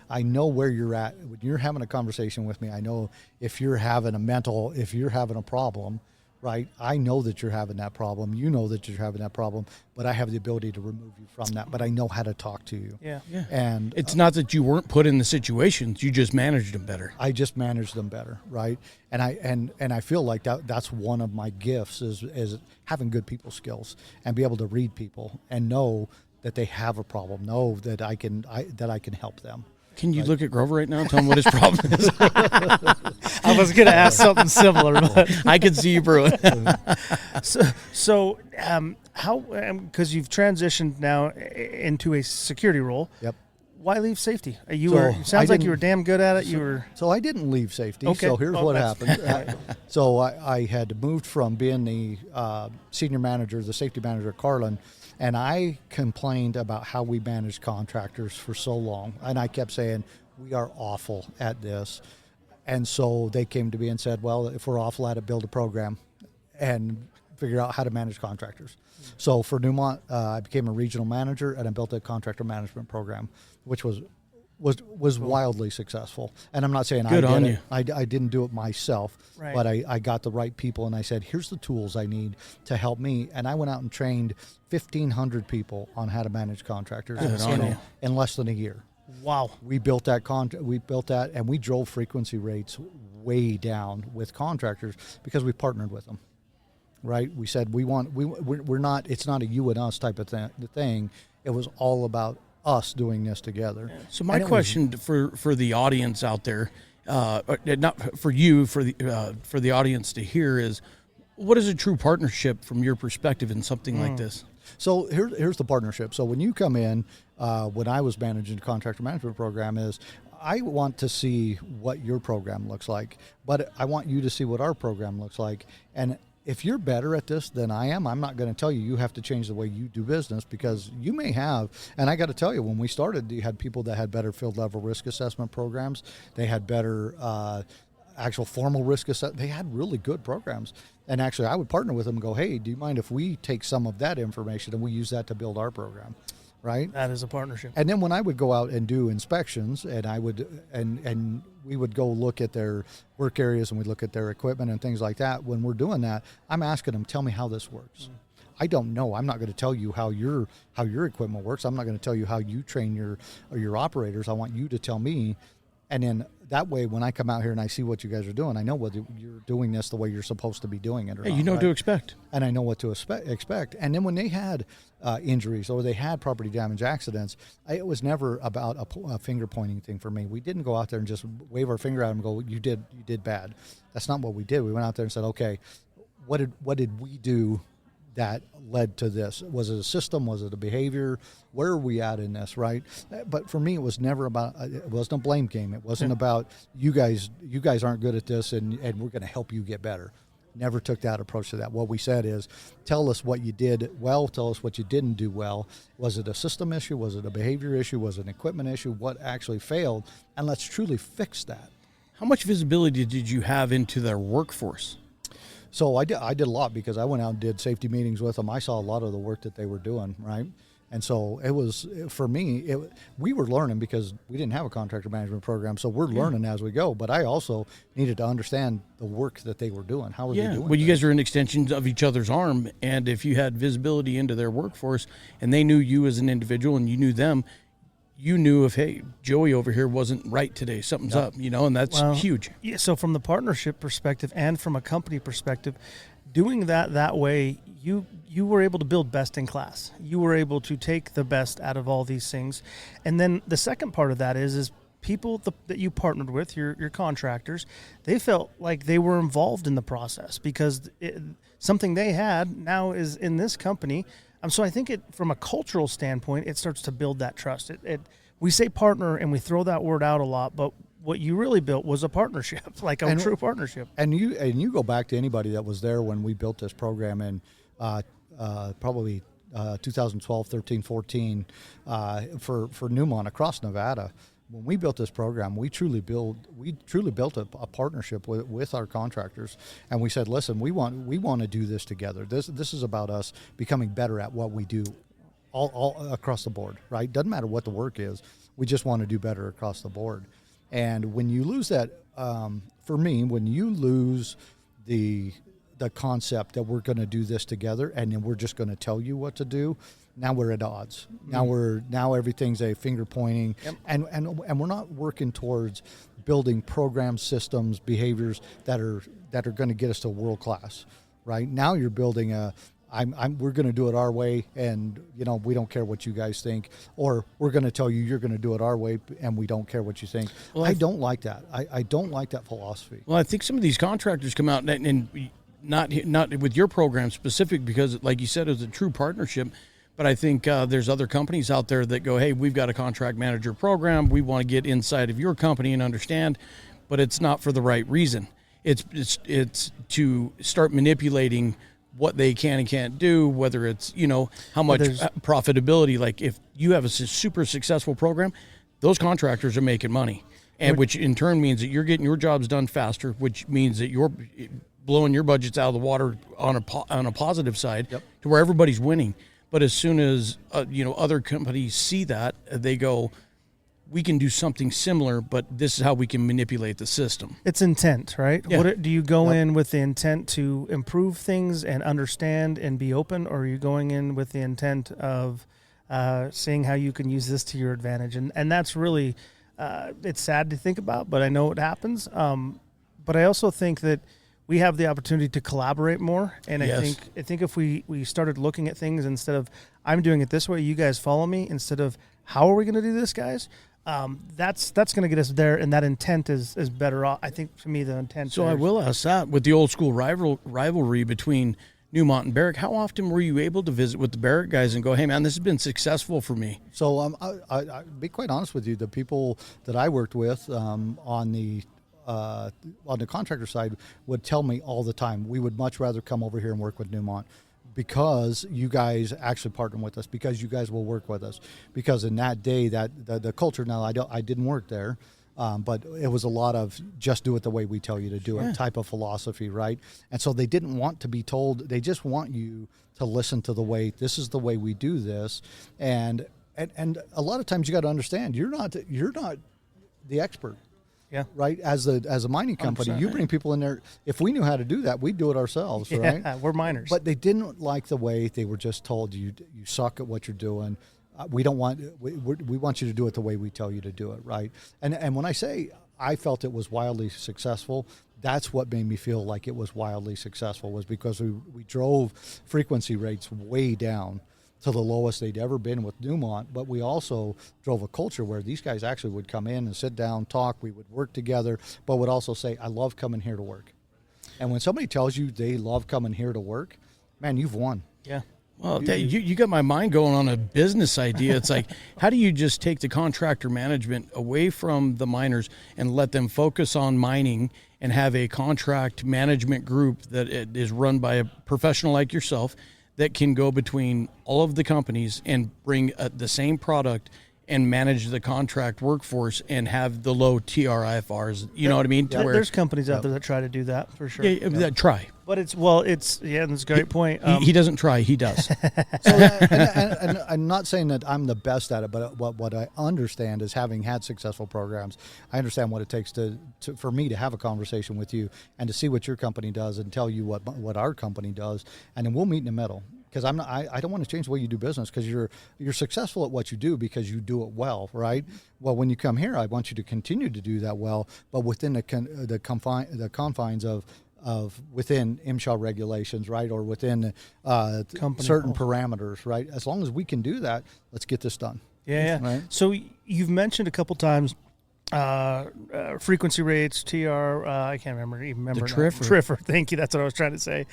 I know where you're at. When you're having a conversation with me, I know if you're having a problem, right? I know that you're having that problem. You know that you're having that problem, but I have the ability to remove you from that. But I know how to talk to you. Yeah. And it's not that you weren't put in the situations; you just managed them better. I just managed them better, right? And I feel like that's one of my gifts is having good people skills and be able to read people and know that they have a problem, know that I can help them. Can you look at Grover right now and tell him what his problem is? I was going to ask something similar, but I can see you brewing. So how, because you've transitioned now into a security role. Yep. Why leave safety? Sounds like you were damn good at it. So I didn't leave safety. Okay. So here's what happened. So I had moved from being the senior manager, the safety manager at Carlin, and I complained about how we managed contractors for so long. And I kept saying, we are awful at this. And so they came to me and said, well, if we're awful at it, build a program and figure out how to manage contractors. So for Newmont, I became a regional manager and I built a contractor management program, which was wildly successful. And I'm not saying Good I on did you. it. I didn't do it myself, Right. but I got the right people and I said, here's the tools I need to help me. And I went out and trained 1,500 people on how to manage contractors in less than a year. Wow. We built that and we drove frequency rates way down with contractors because we partnered with them. Right? We said we're not, it's not a you and us type of thing. It was all about us doing this together. So my question for the audience out there, not for you, for the audience to hear is, what is a true partnership from your perspective in something like this? So here's the partnership. So when you come in, when I was managing the contractor management program is, I want to see what your program looks like, but I want you to see what our program looks like. And if you're better at this than I am, I'm not going to tell you have to change the way you do business, because you may have. And I got to tell you, when we started, you had people that had better field level risk assessment programs. They had better actual formal risk assessment. They had really good programs. And actually, I would partner with them and go, hey, do you mind if we take some of that information and we use that to build our program? Right? That is a partnership. And then when I would go out and do inspections, and I would and we would go look at their work areas and we'd look at their equipment and things like that. When we're doing that, I'm asking them, tell me how this works. I don't know. I'm not going to tell you how your equipment works. I'm not going to tell you how you train your operators. I want you to tell me. And then that way, when I come out here and I see what you guys are doing, I know whether you're doing this the way you're supposed to be doing it or not. You know what to expect. And I know what to expect. And then when they had injuries or they had property damage accidents, it was never about a finger pointing thing for me. We didn't go out there and just wave our finger at them and go, you did bad. That's not what we did. We went out there and said, okay, what did we do that led to this? Was it a system? Was it a behavior? Where are we at in this, right? But for me, it was never about, it wasn't a blame game. It wasn't about you guys aren't good at this and we're going to help you get better. Never took that approach to that. What we said is, tell us what you did well, tell us what you didn't do well. Was it a system issue? Was it a behavior issue? Was it an equipment issue? What actually failed? And let's truly fix that. How much visibility did you have into their workforce? So I did a lot, because I went out and did safety meetings with them. I saw a lot of the work that they were doing, right? And so it was, for me, we were learning because we didn't have a contractor management program. So we're learning as we go. But I also needed to understand the work that they were doing. How were they doing? Well, you guys are an extension of each other's arm. And if you had visibility into their workforce and they knew you as an individual and you knew them, you knew if, hey, Joey over here wasn't right today, something's up, and that's huge. Yeah, so from the partnership perspective and from a company perspective, doing that way, you were able to build best in class. You were able to take the best out of all these things. And then the second part of that is people that you partnered with, your contractors, they felt like they were involved in the process because something they had now is in this company. So I think from a cultural standpoint, it starts to build that trust. We say partner and we throw that word out a lot, but what you really built was a partnership, like a true partnership. And you go back to anybody that was there when we built this program in probably 2012, 13, 14 for Newmont across Nevada. When we built this program, we truly built a partnership with our contractors, and we said, listen, we want to do this together. This is about us becoming better at what we do, all across the board, right? Doesn't matter what the work is, we just want to do better across the board. And when you lose that, for me, when you lose the concept that we're going to do this together and then we're just going to tell you what to do, now we're at odds. Now everything's a finger pointing, yep. and we're not working towards building programs, systems, behaviors that are going to get us to world class. Right now, you're building we're going to do it our way, and we don't care what you guys think, or we're going to tell you you're going to do it our way, and we don't care what you think. Well, I don't like that. I don't like that philosophy. Well, I think some of these contractors come out and not with your program specific, because, like you said, it's a true partnership. But I think there's other companies out there that go, hey, we've got a contract manager program. We want to get inside of your company and understand, but it's not for the right reason. It's to start manipulating what they can and can't do, whether it's, how much profitability. Like if you have a super successful program, those contractors are making money, and which in turn means that you're getting your jobs done faster, which means that you're blowing your budgets out of the water on a positive side, yep. to where everybody's winning. But as soon as, other companies see that, they go, we can do something similar, but this is how we can manipulate the system. It's intent, right? Yeah. Do you go in with the intent to improve things and understand and be open, or are you going in with the intent of seeing how you can use this to your advantage? And that's really, it's sad to think about, but I know it happens. But I also think that we have the opportunity to collaborate more, and yes. I think if we started looking at things instead of I'm doing it this way, you guys follow me, instead of how are we going to do this, guys? That's going to get us there, and that intent is better off. I think, to me, the intent. So I will ask that, with the old school rivalry between Newmont and Barrick, how often were you able to visit with the Barrick guys and go, hey man, this has been successful for me? So I'll be quite honest with you. The people that I worked with on the contractor side would tell me all the time, we would much rather come over here and work with Newmont because you guys actually partner with us, because you guys will work with us, because in that day that the culture, now I didn't work there, but it was a lot of just do it the way we tell you to do it type of philosophy, right? And so they didn't want to be told, they just want you to listen to this is the way we do this. And a lot of times you got to understand, you're not the expert. Yeah. Right. As a mining company, you bring people in there. If we knew how to do that, we'd do it ourselves. Right. Yeah, we're miners. But they didn't like the way they were just told you suck at what you're doing. We don't want. We want you to do it the way we tell you to do it. Right. And when I say I felt it was wildly successful, that's what made me feel like it was wildly successful, was because we drove frequency rates way down to the lowest they'd ever been with Newmont, but we also drove a culture where these guys actually would come in and sit down, talk, we would work together, but would also say, I love coming here to work. And when somebody tells you they love coming here to work, man, you've won. Yeah. Well, you got my mind going on a business idea. It's like, how do you just take the contractor management away from the miners and let them focus on mining and have a contract management group that is run by a professional like yourself that can go between all of the companies and bring the same product and manage the contract workforce and have the low TRIFRs, you know what I mean? Yeah, there's companies out there that try to do that, for sure. Yeah, that try. But that's a great point. He doesn't try, he does. So and I'm not saying that I'm the best at it, but what I understand is, having had successful programs, I understand what it takes for me to have a conversation with you and to see what your company does and tell you what our company does, and then we'll meet in the middle. Because I don't want to change the way you do business, because you're successful at what you do because you do it well, right? Well, when you come here, I want you to continue to do that well, but within the confines of within MSHA regulations, right, or within certain parameters, right? As long as we can do that, let's get this done. Yeah. Right? So you've mentioned a couple times frequency rates, TR, I can't remember. The Triffer. Triffer, thank you. That's what I was trying to say.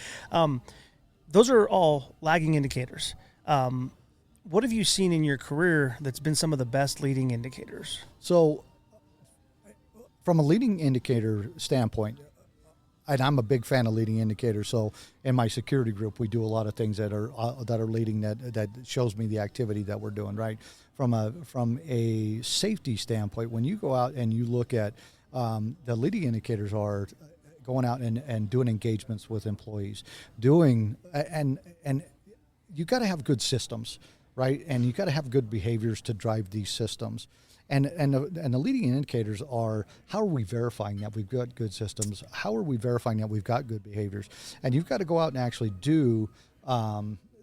Those are all lagging indicators. What have you seen in your career that's been some of the best leading indicators? So from a leading indicator standpoint, and I'm a big fan of leading indicators. So in my security group, we do a lot of things that are leading that shows me the activity that we're doing, right? From a safety standpoint, when you go out and you look at the leading indicators are going out and doing engagements with employees, and you got to have good systems, right? And you got to have good behaviors to drive these systems. And the leading indicators are, how are we verifying that we've got good systems? How are we verifying that we've got good behaviors? And you've got to go out and actually do.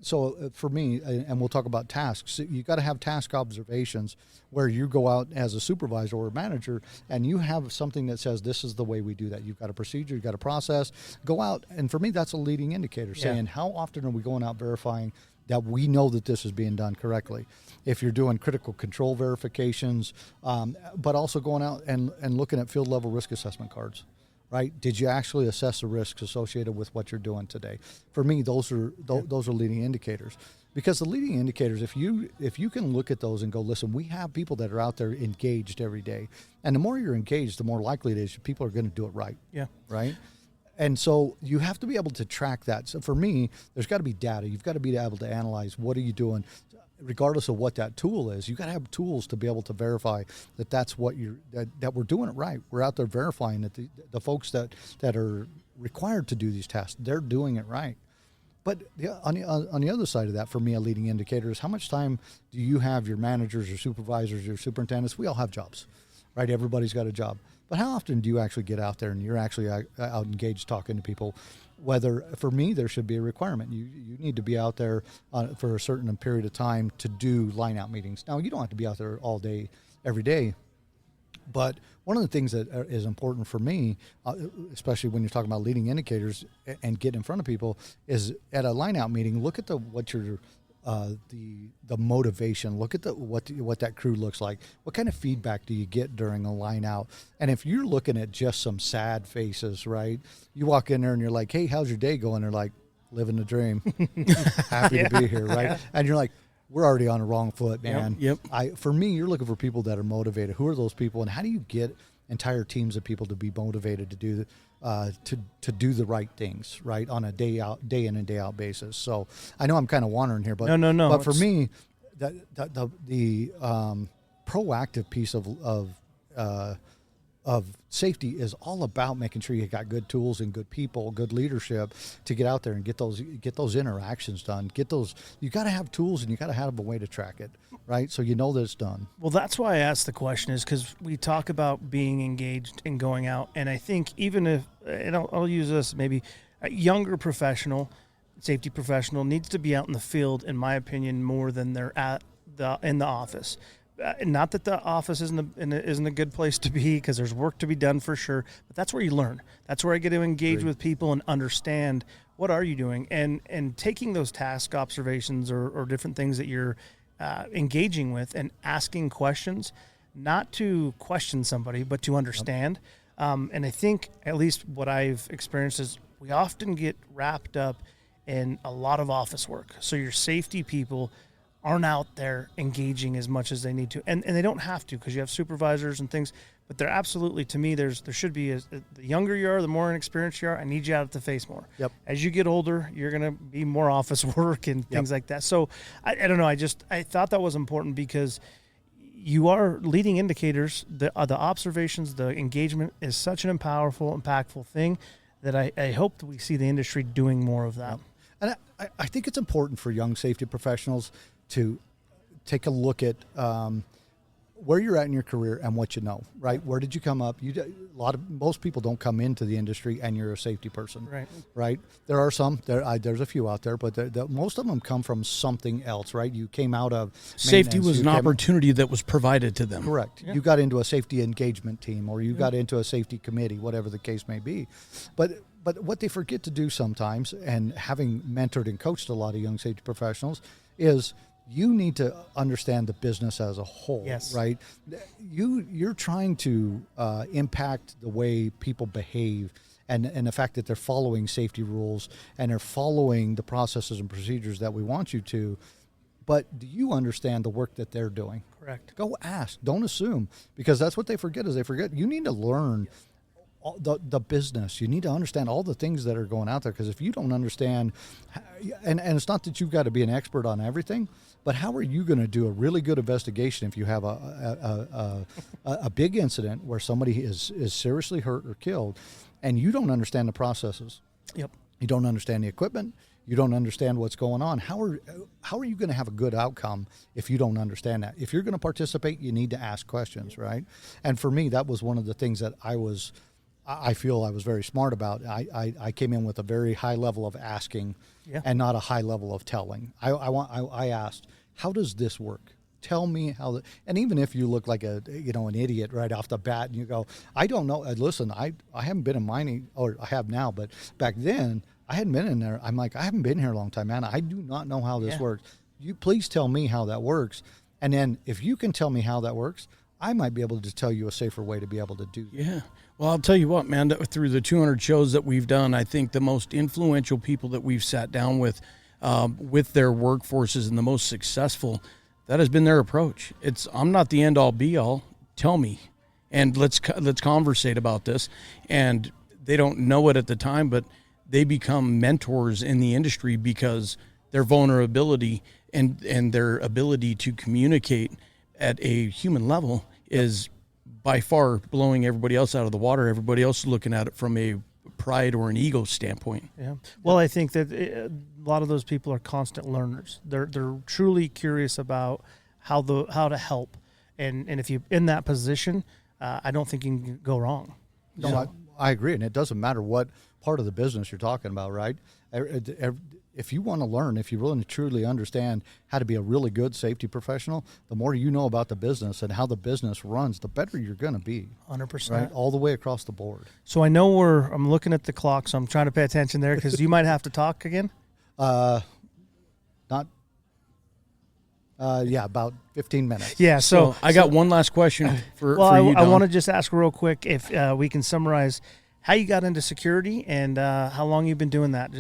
So for me, and we'll talk about tasks, you've got to have task observations where you go out as a supervisor or a manager and you have something that says this is the way we do that. You've got a procedure, you've got a process. Go out, and for me, that's a leading indicator, saying how often are we going out verifying that we know that this is being done correctly. If you're doing critical control verifications, but also going out and looking at field level risk assessment cards, right? Did you actually assess the risks associated with what you're doing today? For me, those are leading indicators, because the leading indicators, if you can look at those and go, listen, we have people that are out there engaged every day, and the more you're engaged, the more likely it is people are going to do it right. Yeah. Right. And so you have to be able to track that. So for me, there's got to be data. You've got to be able to analyze what are you doing, regardless of what that tool is. You've got to have tools to be able to verify that that's what that we're doing it right. We're out there verifying that the folks that are required to do these tasks, they're doing it right. But on the other side of that, for me, a leading indicator is how much time do you have your managers, your supervisors, your superintendents? We all have jobs, right? Everybody's got a job. But how often do you actually get out there and you're actually out engaged talking to people? Whether, for me, there should be a requirement. You need to be out there for a certain period of time to do line-out meetings. Now, you don't have to be out there all day, every day. But one of the things that is important for me, especially when you're talking about leading indicators and get in front of people, is at a line-out meeting, look at the motivation. Look at what that crew looks like. What kind of feedback do you get during a line out? And if you're looking at just some sad faces, right? You walk in there and you're like, "Hey, how's your day going?" They're like, "Living the dream, happy to be here," right? And you're like, "We're already on the wrong foot, man." Yep. For me, you're looking for people that are motivated. Who are those people, and how do you get entire teams of people to be motivated to do to do the right things, right, on a day in and day out basis? So I know I'm kind of wandering here, but no. But for me, the proactive piece of safety is all about making sure you got good tools and good people, good leadership to get out there and get those interactions done. You got to have tools and you got to have a way to track it, right? So you know that it's done. Well, that's why I asked the question, is because we talk about being engaged and going out, and I think even if, and I'll use this, maybe a younger professional, safety professional, needs to be out in the field, in my opinion, more than they're in the office. Not that the office isn't a good place to be, because there's work to be done for sure, but that's where you learn. That's where I get to engage with people and understand what are you doing, and taking those task observations or different things that you're engaging with and asking questions, not to question somebody, but to understand. And I think at least what I've experienced is we often get wrapped up in a lot of office work. So your safety people aren't out there engaging as much as they need to. And they don't have to, because you have supervisors and things. But they're absolutely, to me, there should be, the younger you are, the more inexperienced you are, I need you out at the face more. Yep. As you get older, you're going to be more office work and things like that. So I don't know. I thought that was important, because you are leading indicators. The observations, the engagement is such an impactful thing that I hope that we see the industry doing more of that. And I think it's important for young safety professionals to take a look at where you're at in your career and what you know, right? Where did you come up? Most people don't come into the industry and you're a safety person, right? There are some, there's a few out there, but most of them come from something else, right? You came out of safety was an opportunity that was provided to them. Correct. Yeah. You got into a safety engagement team, or you got into a safety committee, whatever the case may be. But what they forget to do sometimes, and having mentored and coached a lot of young safety professionals, is you need to understand the business as a whole, Yes. right? You're trying to impact the way people behave and the fact that they're following safety rules and they're following the processes and procedures that we want you to. But do you understand the work that they're doing? Correct. Go ask. Don't assume, because that's what they forget is they forget you need to learn the business. You need to understand all the things that are going out there, because if you don't understand, and it's not that you've got to be an expert on everything, but how are you going to do a really good investigation if you have a big incident where somebody is seriously hurt or killed and you don't understand the processes? Yep. You don't understand the equipment. You don't understand what's going on. How are you going to have a good outcome if you don't understand that? If you're going to participate, you need to ask questions, right? And for me, that was one of the things that I feel I was very smart about. I came in with a very high level of asking, and not a high level of telling. I asked, how does this work? Tell me how. And even if you look like an idiot right off the bat, and you go, I don't know. Listen, I haven't been in mining, or I have now, but back then I hadn't been in there. I'm like, I haven't been here a long time, man. I do not know how this works. You please tell me how that works. And then if you can tell me how that works, I might be able to tell you a safer way to be able to do that. Yeah. Well, I'll tell you what, man, through the 200 shows that we've done, I think the most influential people that we've sat down with their workforces and the most successful, that has been their approach. I'm not the end all be all. Tell me, and let's conversate about this. And they don't know it at the time, but they become mentors in the industry because their vulnerability and their ability to communicate at a human level is by far blowing everybody else out of the water. Everybody else is looking at it from a pride or an ego standpoint. Yeah. Well, I think that a lot of those people are constant learners. They're truly curious about how to help, and if you're in that position, I don't think you can go wrong. No, I agree, and it doesn't matter what part of the business you're talking about, right? If you want to learn, if you really truly understand how to be a really good safety professional, the more you know about the business and how the business runs, the better you're going to be. 100%. Right? All the way across the board. So I know I'm looking at the clock, so I'm trying to pay attention there, because you might have to talk again. About 15 minutes. Yeah, so I got one last question for you, Don. I want to just ask real quick if we can summarize how you got into security and how long you've been doing that.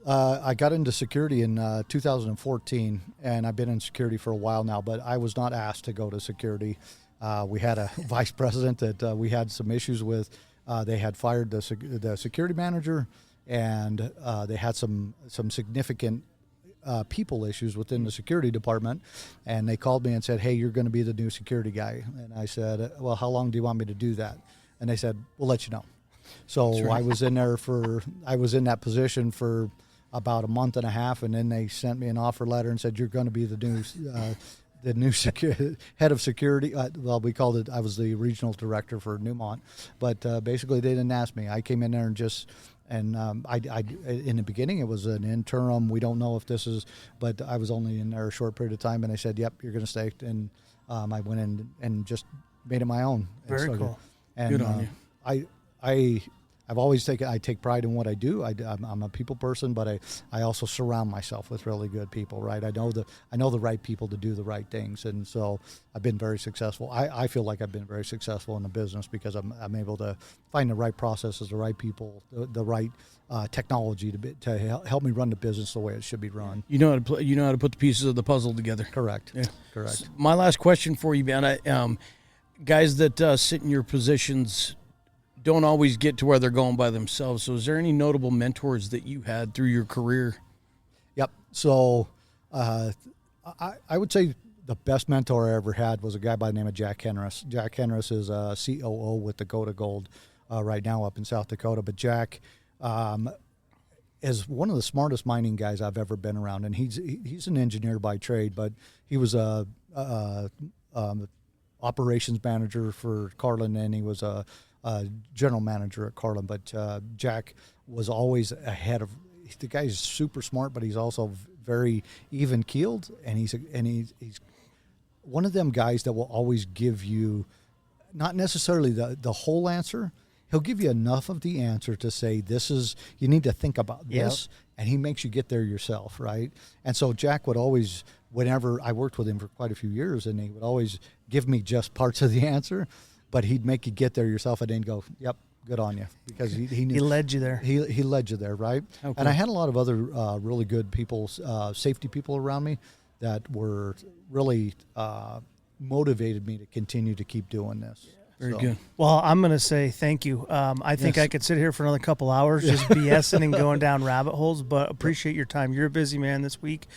I got into security in 2014, and I've been in security for a while now, but I was not asked to go to security. We had a vice president that we had some issues with. They had fired the security manager, and they had some significant people issues within the security department, and they called me and said, hey, you're going to be the new security guy. And I said, well, how long do you want me to do that? And they said, we'll let you know. So right. I was in that position for about a month and a half, and then they sent me an offer letter and said, you're going to be the new head of security. We called it, I was the regional director for Newmont, but basically they didn't ask me. I came in there and I in the beginning it was an interim. We don't know if this is, but I was only in there a short period of time, and they said, yep, you're going to stay. And I went in and just made it my own. Very cool. And good on you. I've always I take pride in what I do. I'm a people person, but I also surround myself with really good people, right? I know the right people to do the right things, and so I've been very successful. I feel like I've been very successful in the business because I'm able to find the right processes, the right people, the right technology to help me run the business the way it should be run. You know how to put the pieces of the puzzle together. Correct. Yeah. Correct. So my last question for you, man. Guys that sit in your positions don't always get to where they're going by themselves. So is there any notable mentors that you had through your career? Yep. So I would say the best mentor I ever had was a guy by the name of Jack Henris. Jack Henris is a COO with Dakota Gold right now up in South Dakota. But Jack is one of the smartest mining guys I've ever been around. And he's an engineer by trade, but he was a operations manager for Carlin, and he was a general manager at Carlin. But Jack was always ahead of. The guy's super smart, but he's also very even keeled, and he's one of them guys that will always give you not necessarily the whole answer. He'll give you enough of the answer to say you need to think about this, and he makes you get there yourself, right? And so Jack would always whenever I worked with him for quite a few years, and he would always give me just parts of the answer, but he'd make you get there yourself and then go, yep, good on you, because he knew, He led you there. He led you there, right? Okay. And I had a lot of other really good people, safety people around me that were really motivated me to continue to keep doing this. Very good. Well, I'm going to say thank you. I think Yes. I could sit here for another couple hours just BSing and going down rabbit holes, but appreciate your time. You're a busy man this week.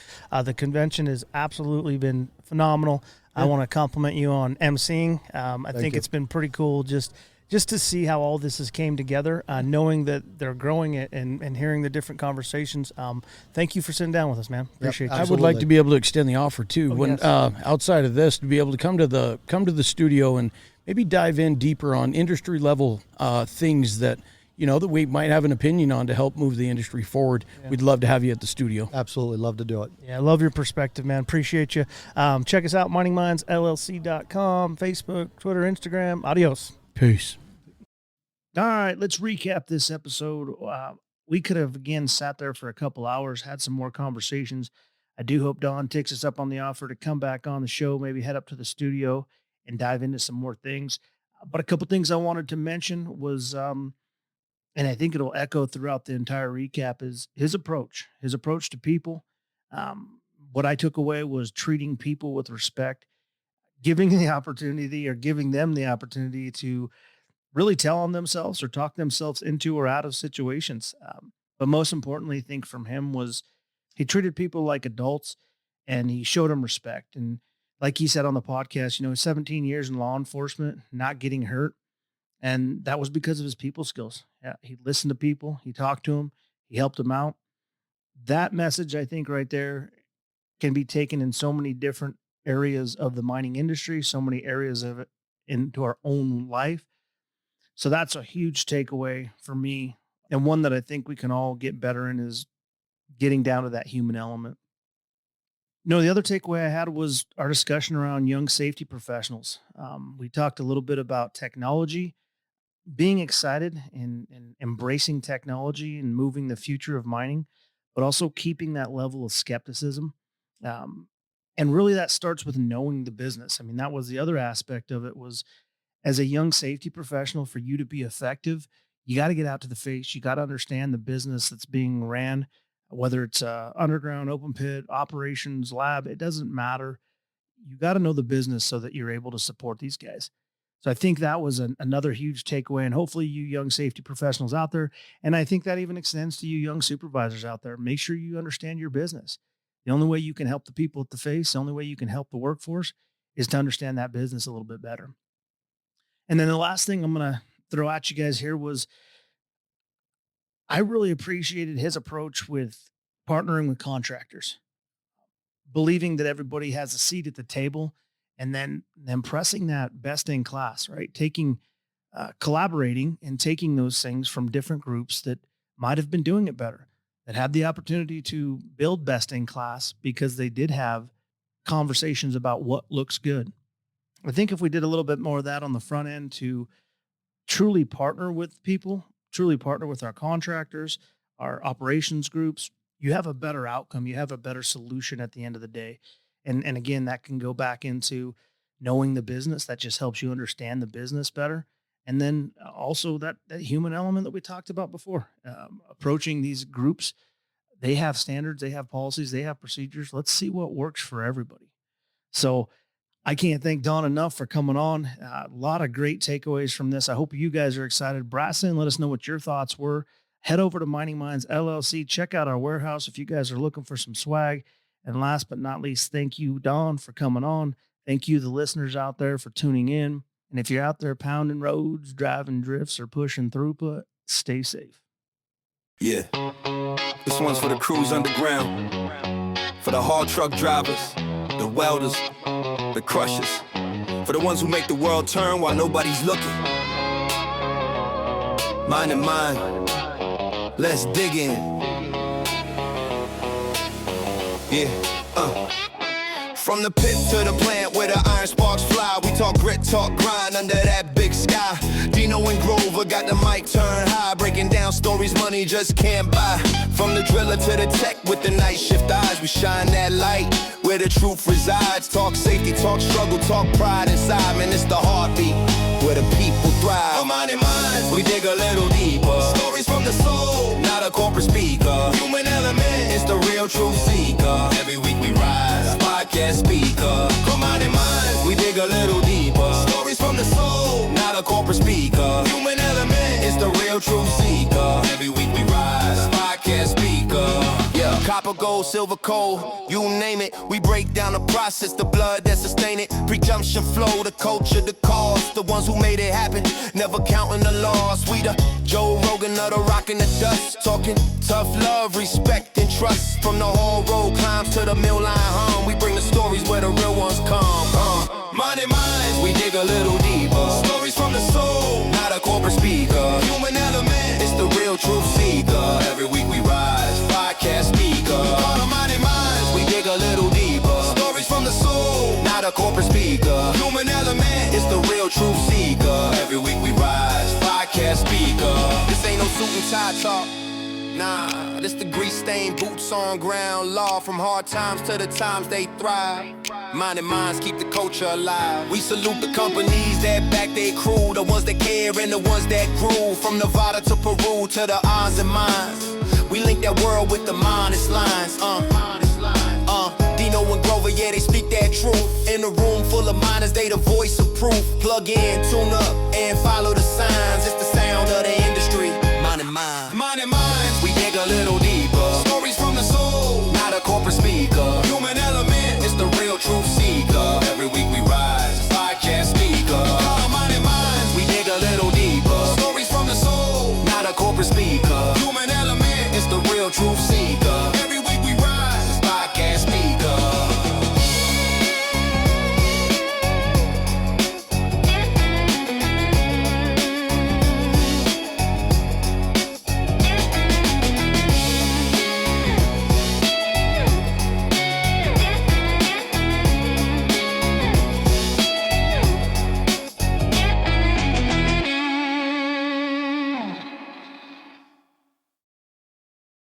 The convention has absolutely been phenomenal. I want to compliment you on emceeing. I think you. it's been pretty cool just to see how all this has came together, knowing that they're growing it and hearing the different conversations. Thank you for sitting down with us, man. Appreciate you. I would like to be able to extend the offer too. When yes. outside of this, to be able to come to the studio and maybe dive in deeper on industry level things that that we might have an opinion on to help move the industry forward. Yeah. We'd love to have you at the studio. Absolutely love to do it. Yeah, I love your perspective, man. Appreciate you. Check us out, miningmindsllc.com, Facebook, Twitter, Instagram. Adios. Peace. All right, let's recap this episode. We could have, again, sat there for a couple hours, had some more conversations. I do hope Don takes us up on the offer to come back on the show, maybe head up to the studio and dive into some more things. But a couple things I wanted to mention was, and I think it'll echo throughout the entire recap, is his approach to people. What I took away was treating people with respect, giving them the opportunity to really tell on themselves or talk themselves into or out of situations. But most importantly, I think from him was he treated people like adults and he showed them respect. And like he said on the podcast, 17 years in law enforcement, not getting hurt. And that was because of his people skills. Yeah, he listened to people, he talked to them, he helped them out. That message, I think right there, can be taken in so many different areas of the mining industry, so many areas of it into our own life. So that's a huge takeaway for me. And one that I think we can all get better in is getting down to that human element. The other takeaway I had was our discussion around young safety professionals. We talked a little bit about technology, being excited and embracing technology and moving the future of mining, but also keeping that level of skepticism. And really that starts with knowing the business. I mean, that was the other aspect of it was, as a young safety professional, for you to be effective, you got to get out to the face. You got to understand the business that's being ran, whether it's underground, open pit, operations, lab, it doesn't matter. You got to know the business so that you're able to support these guys. So I think that was another huge takeaway, and hopefully you young safety professionals out there, and I think that even extends to you young supervisors out there, make sure you understand your business. The only way you can help the people at the face, the only way you can help the workforce is to understand that business a little bit better. And then the last thing I'm going to throw at you guys here was I really appreciated his approach with partnering with contractors, believing that everybody has a seat at the table, and then pressing that best in class, right? Collaborating and taking those things from different groups that might have been doing it better, that had the opportunity to build best in class because they did have conversations about what looks good. I think if we did a little bit more of that on the front end to truly partner with people, truly partner with our contractors, our operations groups, you have a better outcome. You have a better solution at the end of the day. And again, that can go back into knowing the business. That just helps you understand the business better. And then also that human element that we talked about before, approaching these groups, they have standards, they have policies, they have procedures. Let's see what works for everybody. So I can't thank Don enough for coming on. A lot of great takeaways from this. I hope you guys are excited. Brass in, let us know what your thoughts were. Head over to Mining Minds LLC. Check out our warehouse if you guys are looking for some swag. And last but not least, thank you, Don, for coming on. Thank you, the listeners out there, for tuning in. And if you're out there pounding roads, driving drifts, or pushing throughput, stay safe. Yeah. This one's for the crews underground, for the haul truck drivers, the welders, the crushers, for the ones who make the world turn while nobody's looking. Mind and mind, let's dig in. Yeah, From the pit to the plant where the iron sparks fly, we talk grit, talk grind under that big sky. Dino and Grover got the mic turned high, breaking down stories money just can't buy. From the driller to the tech with the night shift eyes, we shine that light where the truth resides. Talk safety, talk struggle, talk pride inside. Man, it's the heartbeat where the people thrive. Mind and minds, we dig a little deeper. Stories from the soul, not a corporate speaker. Human element, it's the real truth seeker. Every week we rise, podcast speaker. Mind and minds, we dig a little deeper. Stories from the soul, not a corporate speaker. Human element, it's the real truth seeker. Every week we rise, podcast speaker. Yeah, copper, gold, silver, coal, you name it. We break down the process, the blood that sustain it. Presumption flow, the culture, the cause. The ones who made it happen, never counting the loss. We the Joe Rogan of the rock and the dust. Talking tough love, respect, and trust. From the whole road climbs to the mill line hum. We bring the stories where the real ones come. Mind and minds, we dig a little deeper. Stories from the soul, not a corporate speaker. Human element, it's the real truth seeker. Every week we rise, podcast speaker. Mind and minds, we dig a little deeper. Stories from the soul, not a corporate speaker. Human element, it's the real truth seeker. Every week we rise, podcast speaker. This ain't no suit and tie talk. Nah, this the grease-stained boots on ground law. From hard times to the times they thrive. Mind and minds keep the culture alive. We salute the companies that back their crew, the ones that care and the ones that grew. From Nevada to Peru to the odds and minds, we link that world with the modest lines. Dino and Grover, yeah, they speak that truth. In a room full of miners, they the voice of proof. Plug in, tune up, and follow the signs. It's the sound of the industry. Mind and minds, we dig a little